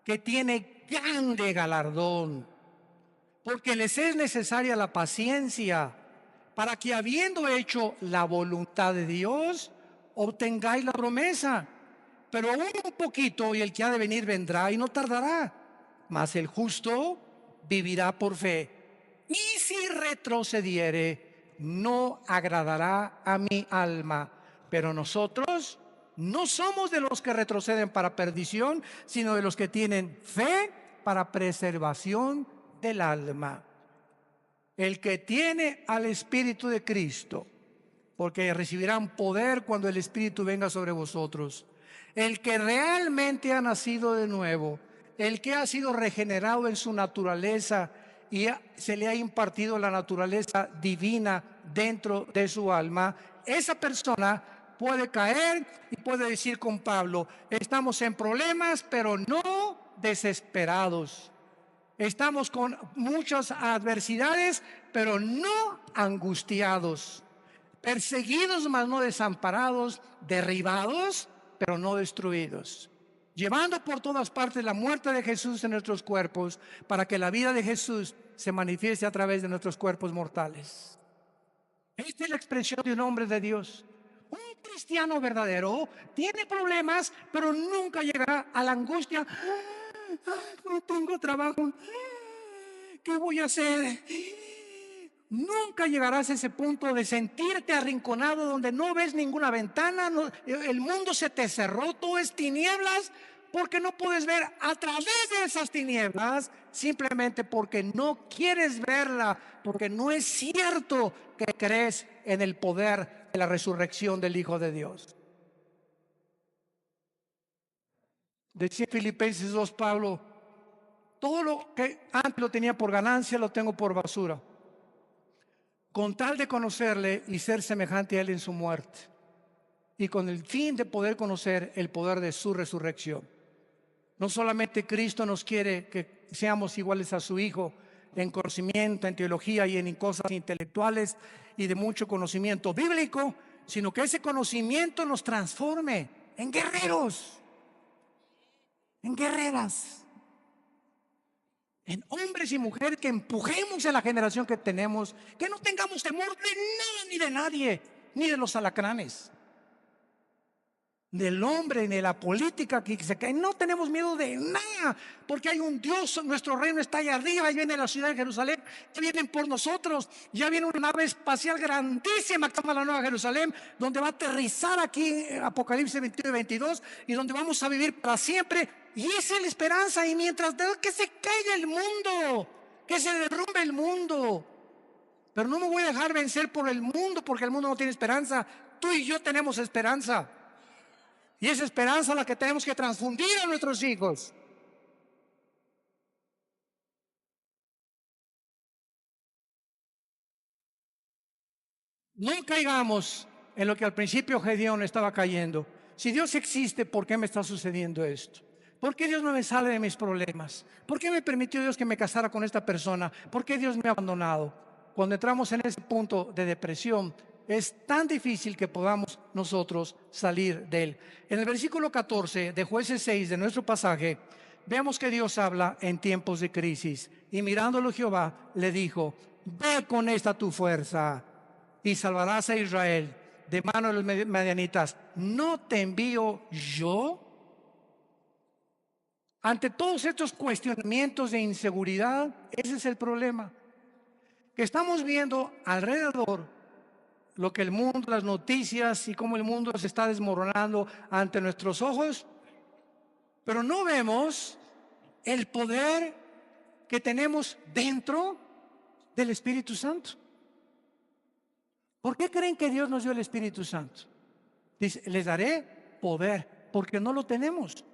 que tiene grande galardón, porque les es necesaria la paciencia, para que habiendo hecho la voluntad de Dios, obtengáis la promesa. Pero aún un poquito, y el que ha de venir vendrá y no tardará. Mas el justo vivirá por fe, y si retrocediere, no agradará a mi alma. Pero nosotros no somos de los que retroceden para perdición, sino de los que tienen fe para preservación del alma. El que tiene al Espíritu de Cristo, porque recibirán poder cuando el Espíritu venga sobre vosotros. El que realmente ha nacido de nuevo, el que ha sido regenerado en su naturaleza y se le ha impartido la naturaleza divina dentro de su alma, esa persona puede caer y puede decir con Pablo: estamos en problemas, pero no desesperados. Estamos con muchas adversidades, pero no angustiados. Perseguidos, mas no desamparados. Derribados, pero no destruidos. Llevando por todas partes la muerte de Jesús en nuestros cuerpos, para que la vida de Jesús se manifieste a través de nuestros cuerpos mortales. Esta es la expresión de un hombre de Dios. Un cristiano verdadero tiene problemas, pero nunca llegará a la angustia. No tengo trabajo, ¿qué voy a hacer? Nunca llegarás a ese punto de sentirte arrinconado donde no ves ninguna ventana, el mundo se te cerró, todo es tinieblas, porque no puedes ver a través de esas tinieblas, simplemente porque no quieres verla, porque no es cierto que crees en el poder de la resurrección del Hijo de Dios. Decía Filipenses 2 Pablo: todo lo que antes lo tenía por ganancia, lo tengo por basura, con tal de conocerle y ser semejante a él en su muerte, y con el fin de poder conocer el poder de su resurrección. No solamente Cristo nos quiere que seamos iguales a su Hijo en conocimiento, en teología y en cosas intelectuales y de mucho conocimiento bíblico, sino que ese conocimiento nos transforme en guerreros, en guerreras, en hombres y mujeres que empujemos a la generación que tenemos, que no tengamos temor de nada ni de nadie, ni de los alacranes, del hombre, ni de la política que se cae. No tenemos miedo de nada, porque hay un Dios. Nuestro reino está allá arriba, y viene la ciudad de Jerusalén, ya vienen por nosotros, ya viene una nave espacial grandísima que se llama la Nueva Jerusalén, donde va a aterrizar aquí en Apocalipsis 21 y 22, y donde vamos a vivir para siempre. Y esa es la esperanza. Y mientras que se caiga el mundo, que se derrumbe el mundo, pero no me voy a dejar vencer por el mundo, porque el mundo no tiene esperanza. Tú y yo tenemos esperanza, y esa esperanza es la que tenemos que transfundir a nuestros hijos. No caigamos en lo que al principio Gedeón estaba cayendo. Si Dios existe, ¿por qué me está sucediendo esto? ¿Por qué Dios no me sale de mis problemas? ¿Por qué me permitió Dios que me casara con esta persona? ¿Por qué Dios me ha abandonado? Cuando entramos en ese punto de depresión, es tan difícil que podamos nosotros salir de él. En el versículo 14 de Jueces 6 de nuestro pasaje, veamos que Dios habla en tiempos de crisis. Y mirándolo Jehová le dijo: ve con esta tu fuerza y salvarás a Israel de mano de los madianitas. ¿No te envío yo? Ante todos estos cuestionamientos de inseguridad, ese es el problema, que estamos viendo alrededor lo que el mundo, las noticias y cómo el mundo se está desmoronando ante nuestros ojos, pero no vemos el poder que tenemos dentro del Espíritu Santo. ¿Por qué creen que Dios nos dio el Espíritu Santo? Dice: les daré poder, porque no lo tenemos.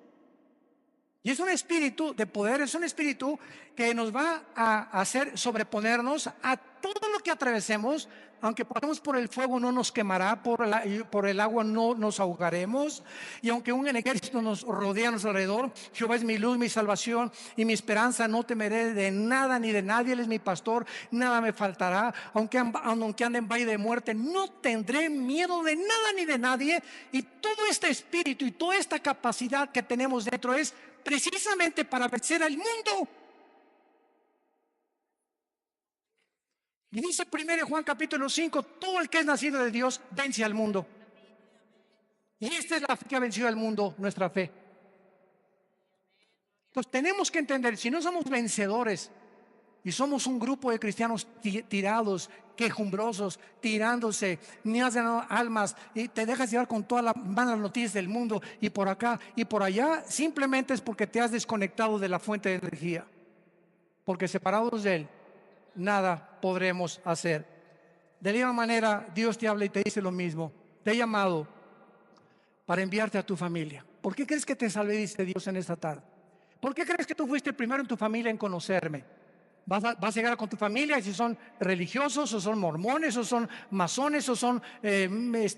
Y es un espíritu de poder, es un espíritu que nos va a hacer sobreponernos a todo lo que atravesemos. Aunque pasemos por el fuego, no nos quemará, por el agua no nos ahogaremos, y aunque un ejército nos rodea a nuestro alrededor, Jehová es mi luz, mi salvación y mi esperanza, no temeré de nada ni de nadie. Él es mi pastor, nada me faltará. Aunque ande en valle de muerte, no tendré miedo de nada ni de nadie. Y todo este espíritu y toda esta capacidad que tenemos dentro es precisamente para vencer al mundo. Y dice 1 Juan capítulo 5: todo el que es nacido de Dios vence al mundo. Y esta es la fe que ha vencido al mundo, nuestra fe. Entonces tenemos que entender, si no somos vencedores Y somos un grupo de cristianos tirados, quejumbrosos, tirándose, niñas de almas, y te dejas llevar con todas las malas noticias del mundo, y por acá y por allá. Simplemente es porque te has desconectado de la fuente de energía, porque separados de Él, nada podremos hacer. De la misma manera, Dios te habla y te dice lo mismo. Te he llamado para enviarte a tu familia. ¿Por qué crees que te salvé, dice Dios, en esta tarde? ¿Por qué crees que tú fuiste el primero en tu familia en conocerme? Vas a llegar con tu familia, y si son religiosos, o son mormones, o son masones, o son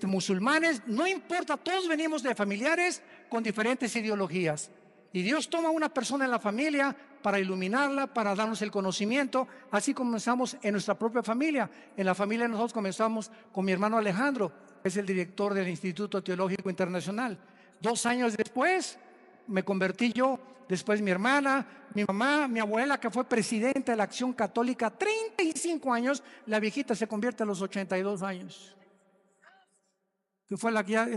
musulmanes, no importa, todos venimos de familiares con diferentes ideologías. Y Dios toma una persona en la familia para iluminarla, para darnos el conocimiento. Así comenzamos en nuestra propia familia. En la familia nosotros comenzamos con mi hermano Alejandro, que es el director del Instituto Teológico Internacional. 2 años después me convertí yo, después mi hermana, mi mamá, mi abuela, que fue presidenta de la Acción Católica 35 años, la viejita se convierte a los 82 años. Que fue la que ya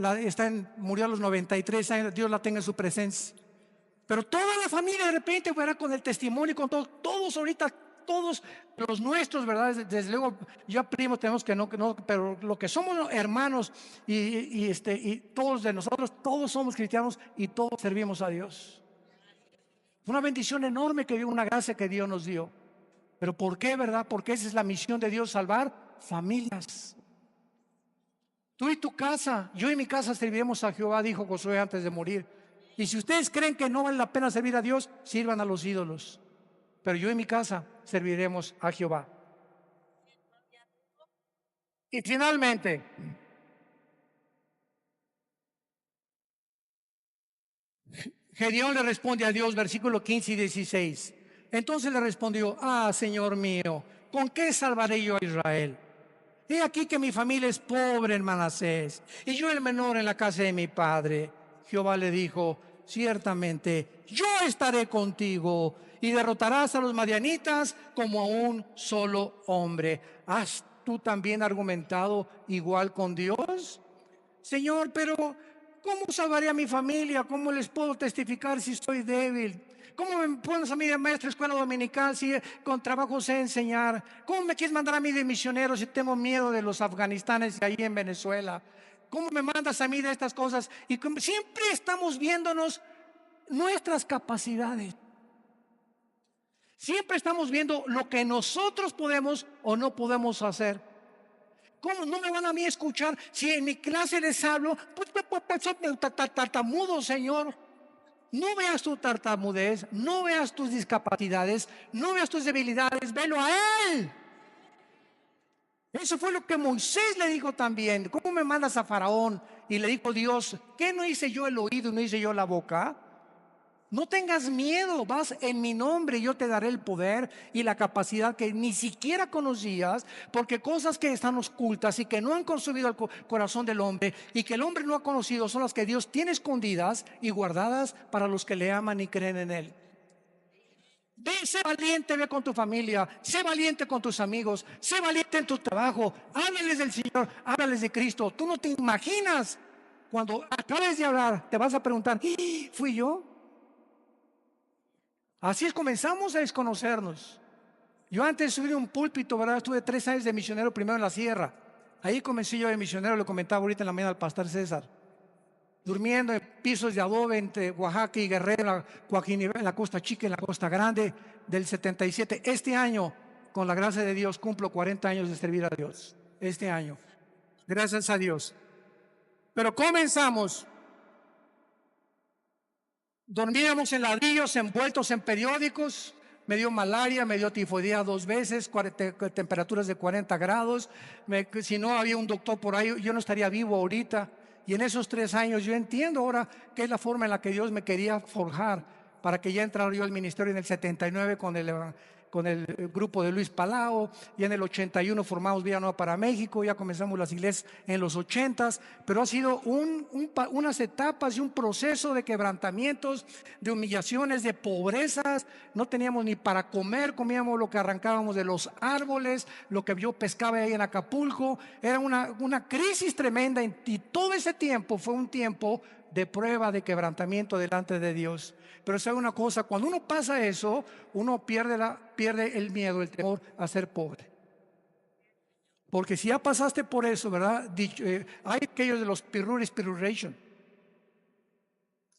murió a los 93 años, Dios la tenga en su presencia. Pero toda la familia de repente, ¿verdad? Con el testimonio, con todos ahorita, todos los nuestros, ¿verdad? Desde luego, ya primos tenemos que no, pero lo que somos hermanos y todos de nosotros, todos somos cristianos y todos servimos a Dios. Una bendición enorme, una gracia que Dios nos dio. Pero ¿por qué, verdad? Porque esa es la misión de Dios, salvar familias. Tú y tu casa, yo y mi casa serviremos a Jehová, dijo Josué antes de morir. Y si ustedes creen que no vale la pena servir a Dios, sirvan a los ídolos. Pero yo y mi casa serviremos a Jehová. Y finalmente, Gedeón le responde a Dios, versículo 15 y 16. Entonces le respondió: Señor mío, ¿con qué salvaré yo a Israel? He aquí que mi familia es pobre en Manasés, y yo el menor en la casa de mi padre. Jehová le dijo: ciertamente yo estaré contigo, y derrotarás a los madianitas como a un solo hombre. ¿Has tú también argumentado igual con Dios? Señor, pero ¿cómo salvaré a mi familia? ¿Cómo les puedo testificar si soy débil? ¿Cómo me pones a mí de maestro de escuela dominical si con trabajo sé enseñar? ¿Cómo me quieres mandar a mí de misionero si tengo miedo de los afganistanes ahí en Venezuela? ¿Cómo me mandas a mí de estas cosas? Y siempre estamos viéndonos nuestras capacidades. Siempre estamos viendo lo que nosotros podemos o no podemos hacer. ¿Cómo no me van a mí a escuchar si en mi clase les hablo? Pues soy tartamudo, Señor. No veas tu tartamudez, no veas tus discapacidades, no veas tus debilidades, velo a Él. Eso fue lo que Moisés le dijo también. ¿Cómo me mandas a Faraón? Y le dijo Dios: ¿qué no hice yo el oído y no hice yo la boca? No tengas miedo, vas en mi nombre y yo te daré el poder y la capacidad que ni siquiera conocías, porque cosas que están ocultas y que no han consumido el corazón del hombre y que el hombre no ha conocido son las que Dios tiene escondidas y guardadas para los que le aman y creen en Él. Sé valiente, ve con tu familia, sé valiente con tus amigos, sé valiente en tu trabajo, háblales del Señor, háblales de Cristo. Tú no te imaginas, cuando acabes de hablar, te vas a preguntar: ¿fui yo? Así es, comenzamos a desconocernos. Yo antes subí un púlpito, ¿verdad? Estuve 3 años de misionero, primero en la sierra. Ahí comencé yo de misionero, lo comentaba ahorita en la mañana al pastor César. Durmiendo en pisos de adobe entre Oaxaca y Guerrero, en la Costa Chica, en la Costa Grande, del 77. Este año, con la gracia de Dios, cumplo 40 años de servir a Dios. Este año. Gracias a Dios. Pero comenzamos. Dormíamos en ladrillos envueltos en periódicos. Me dio malaria, me dio tifoidea 2 veces, temperaturas de 40 grados. Si no había un doctor por ahí, yo no estaría vivo ahorita. Y en esos 3 años yo entiendo ahora que es la forma en la que Dios me quería forjar para que ya entrara yo al ministerio en el 79 con el grupo de Luis Palao, y en el 81 formamos Vida Nueva para México, ya comenzamos las iglesias en los 80s, pero ha sido unas etapas y un proceso de quebrantamientos, de humillaciones, de pobrezas. No teníamos ni para comer, comíamos lo que arrancábamos de los árboles, lo que yo pescaba ahí en Acapulco. Era una crisis tremenda, y todo ese tiempo fue un tiempo de prueba, de quebrantamiento delante de Dios. Pero sabe una cosa, cuando uno pasa eso, uno pierde el miedo, el temor a ser pobre. Porque si ya pasaste por eso, ¿verdad? Hay aquellos de los piruration.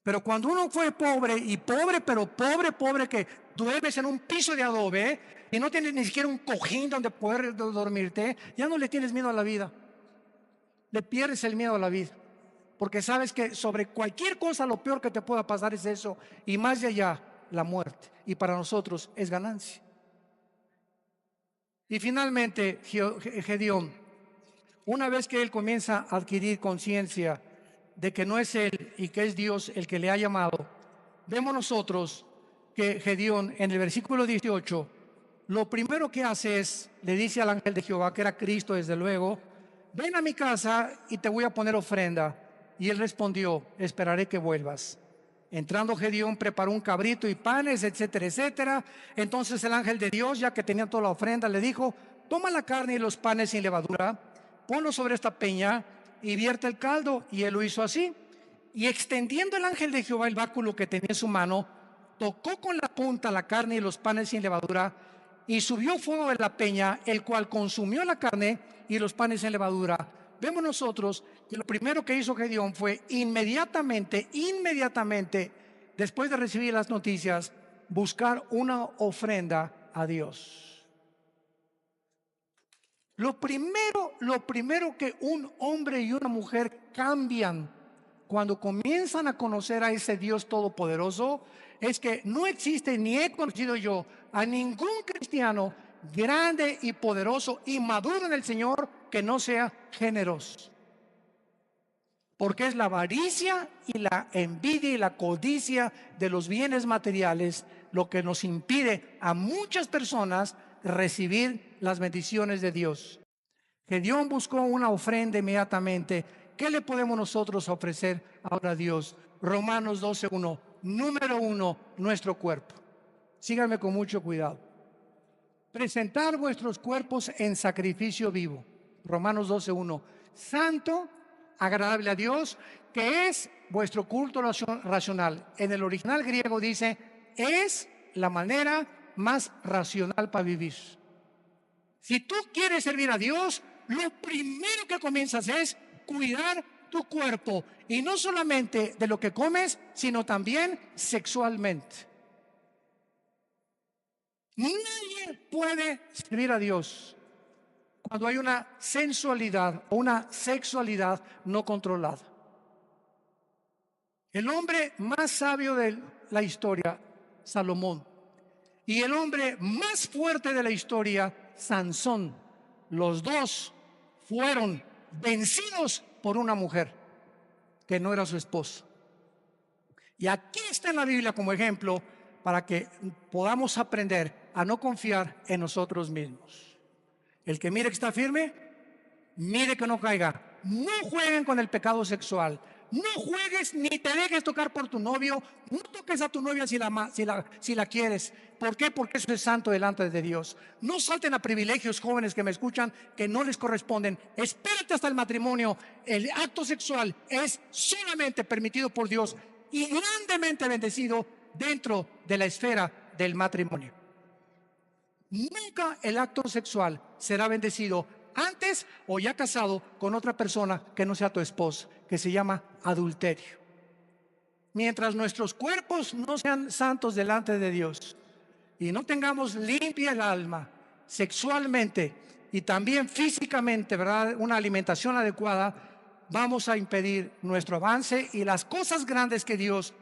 Pero cuando uno fue pobre, y pobre, pero pobre, que duermes en un piso de adobe y no tienes ni siquiera un cojín donde poder dormirte, ya no le tienes miedo a la vida. Le pierdes el miedo a la vida. Porque sabes que sobre cualquier cosa lo peor que te pueda pasar es eso. Y más de allá, la muerte. Y para nosotros es ganancia. Y finalmente, Gedeón, una vez que él comienza a adquirir conciencia de que no es él y que es Dios el que le ha llamado, vemos nosotros que Gedeón en el versículo 18, lo primero que hace es, le dice al ángel de Jehová, que era Cristo desde luego, ven a mi casa y te voy a poner ofrenda. Y él respondió, esperaré que vuelvas. Entrando Gedeón preparó un cabrito y panes, etcétera, etcétera. Entonces el ángel de Dios, ya que tenía toda la ofrenda, le dijo, toma la carne y los panes sin levadura, ponlo sobre esta peña y vierte el caldo. Y él lo hizo así. Y extendiendo el ángel de Jehová el báculo que tenía en su mano, tocó con la punta la carne y los panes sin levadura, y subió fuego de la peña, el cual consumió la carne y los panes sin levadura. Vemos nosotros que lo primero que hizo Gedeón fue inmediatamente, después de recibir las noticias, buscar una ofrenda a Dios. Lo primero que un hombre y una mujer cambian cuando comienzan a conocer a ese Dios todopoderoso es que no existe, ni he conocido yo a ningún cristiano grande y poderoso y maduro en el Señor que no sea generoso. Porque es la avaricia y la envidia y la codicia de los bienes materiales lo que nos impide a muchas personas recibir las bendiciones de Dios. Gedeón buscó una ofrenda inmediatamente. ¿Qué le podemos nosotros ofrecer ahora a Dios? Romanos 12:1. Número 1, nuestro cuerpo. Síganme con mucho cuidado. Presentar vuestros cuerpos en sacrificio vivo. Romanos 12:1. Santo, agradable a Dios, que es vuestro culto racional. En el original griego dice, es la manera más racional para vivir. Si tú quieres servir a Dios, lo primero que comienzas es cuidar tu cuerpo. Y no solamente de lo que comes, sino también sexualmente. Nadie puede servir a Dios cuando hay una sensualidad o una sexualidad no controlada. El hombre más sabio de la historia, Salomón, y el hombre más fuerte de la historia, Sansón, los dos fueron vencidos por una mujer que no era su esposa. Y aquí está en la Biblia como ejemplo para que podamos aprender a no confiar en nosotros mismos. El que mire que está firme, mire que no caiga. No jueguen con el pecado sexual. No juegues ni te dejes tocar por tu novio. No toques a tu novia si la quieres. ¿Por qué? Porque eso es santo delante de Dios. No salten a privilegios, jóvenes que me escuchan, que no les corresponden. Espérate hasta el matrimonio. El acto sexual es solamente permitido por Dios y grandemente bendecido dentro de la esfera del matrimonio. Nunca el acto sexual será bendecido antes o ya casado con otra persona que no sea tu esposa, que se llama adulterio. Mientras nuestros cuerpos no sean santos delante de Dios y no tengamos limpia el alma sexualmente y también físicamente, ¿verdad?, una alimentación adecuada, vamos a impedir nuestro avance y las cosas grandes que Dios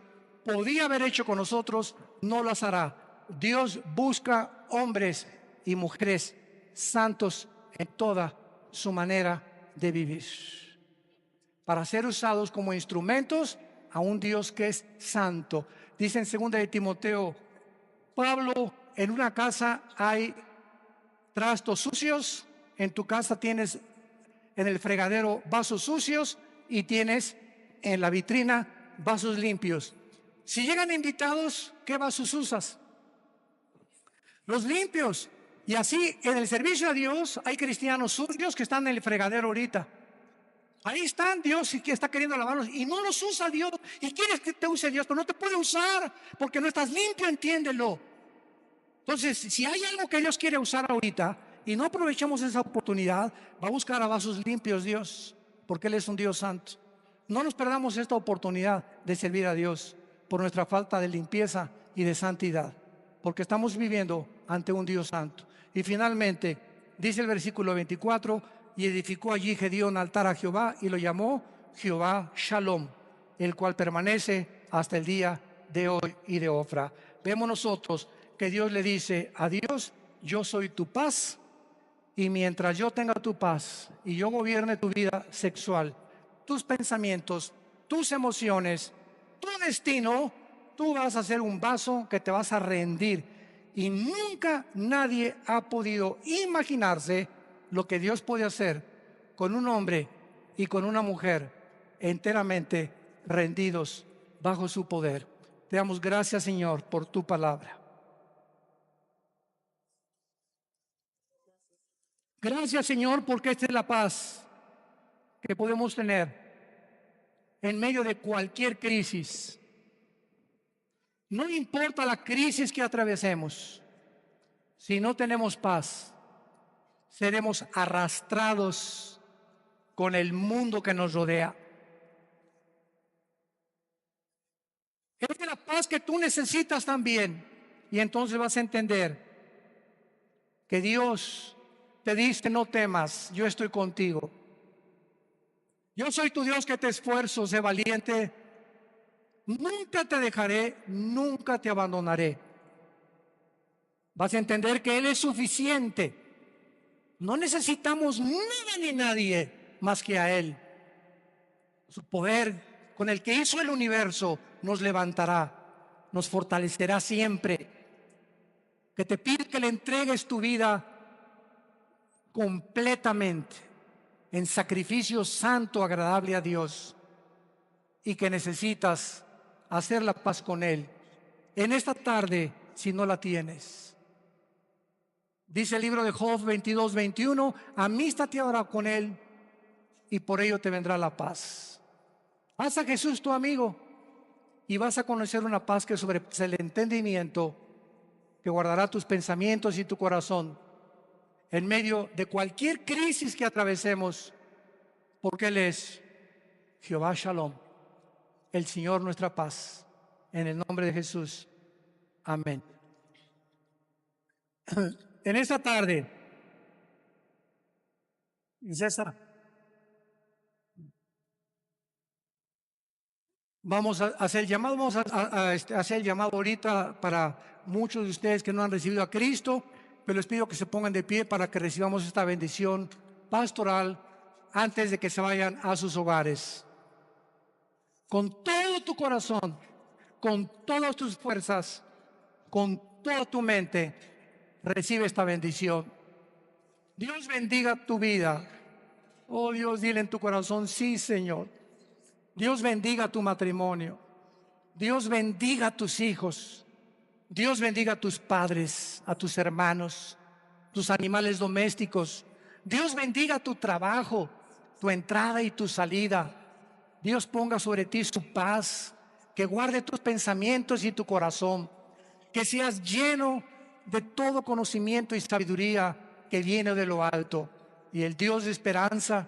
podía haber hecho con nosotros no las hará. Dios busca hombres y mujeres santos en toda su manera de vivir, para ser usados como instrumentos a un Dios que es santo. Dice en 2 de Timoteo, Pablo, en una casa hay trastos sucios, en tu casa tienes en el fregadero vasos sucios y tienes en la vitrina vasos limpios. Si llegan invitados, ¿qué vasos usas? Los limpios. Y así en el servicio a Dios hay cristianos sucios que están en el fregadero ahorita. Ahí están Dios y que está queriendo lavarlos y no los usa Dios. Y quieres que te use Dios, pero no te puede usar porque no estás limpio, entiéndelo. Entonces, si hay algo que Dios quiere usar ahorita y no aprovechamos esa oportunidad, va a buscar a vasos limpios Dios, porque Él es un Dios santo. No nos perdamos esta oportunidad de servir a Dios por nuestra falta de limpieza y de santidad, porque estamos viviendo ante un Dios santo. Y finalmente, dice el versículo 24, y edificó allí Gedeón altar a Jehová y lo llamó Jehová Shalom, el cual permanece hasta el día de hoy y de Ofra. Vemos nosotros que Dios le dice a Dios: yo soy tu paz, y mientras yo tenga tu paz y yo gobierne tu vida sexual, tus pensamientos, tus emociones, tu destino, tú vas a ser un vaso que te vas a rendir. Y nunca nadie ha podido imaginarse lo que Dios puede hacer con un hombre y con una mujer enteramente rendidos bajo su poder. Te damos gracias, Señor, por tu palabra. Gracias, Señor, porque esta es la paz que podemos tener en medio de cualquier crisis. No importa la crisis que atravesemos, si no tenemos paz, seremos arrastrados con el mundo que nos rodea. Es la paz que tú necesitas también, y entonces vas a entender que Dios te dice: no temas, yo estoy contigo. Yo soy tu Dios que te esfuerzo, sé valiente. Nunca te dejaré, nunca te abandonaré. Vas a entender que Él es suficiente. No necesitamos nada ni nadie más que a Él. Su poder con el que hizo el universo nos levantará, nos fortalecerá siempre. Que te pide que le entregues tu vida completamente en sacrificio santo, agradable a Dios, y que necesitas hacer la paz con Él en esta tarde si no la tienes. Dice el libro de Job 22:21, amístate ahora con Él y por ello te vendrá la paz. Haz a Jesús tu amigo y vas a conocer una paz que sobrepasa el entendimiento, que guardará tus pensamientos y tu corazón en medio de cualquier crisis que atravesemos, porque Él es Jehová Shalom, el Señor nuestra paz. En el nombre de Jesús. Amén. En esta tarde, César, vamos a hacer el llamado, hacer el llamado ahorita para muchos de ustedes que no han recibido a Cristo, pero les pido que se pongan de pie para que recibamos esta bendición pastoral antes de que se vayan a sus hogares. Con todo tu corazón, con todas tus fuerzas, con toda tu mente, recibe esta bendición. Dios bendiga tu vida. Oh Dios, dile en tu corazón: sí, Señor. Dios bendiga tu matrimonio. Dios bendiga a tus hijos. Dios bendiga a tus padres, a tus hermanos, tus animales domésticos. Dios bendiga tu trabajo, tu entrada y tu salida. Dios ponga sobre ti su paz, que guarde tus pensamientos y tu corazón, que seas lleno de todo conocimiento y sabiduría que viene de lo alto. Y el Dios de esperanza,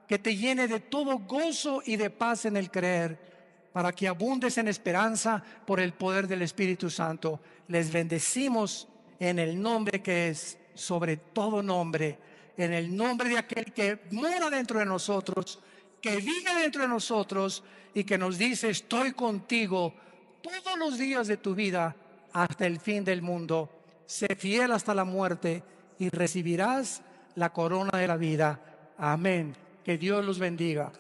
que te llene de todo gozo y de paz en el creer, para que abundes en esperanza por el poder del Espíritu Santo. Les bendecimos en el nombre que es sobre todo nombre, en el nombre de aquel que mora dentro de nosotros, que vive dentro de nosotros y que nos dice: estoy contigo todos los días de tu vida hasta el fin del mundo. Sé fiel hasta la muerte y recibirás la corona de la vida. Amén. Que Dios los bendiga.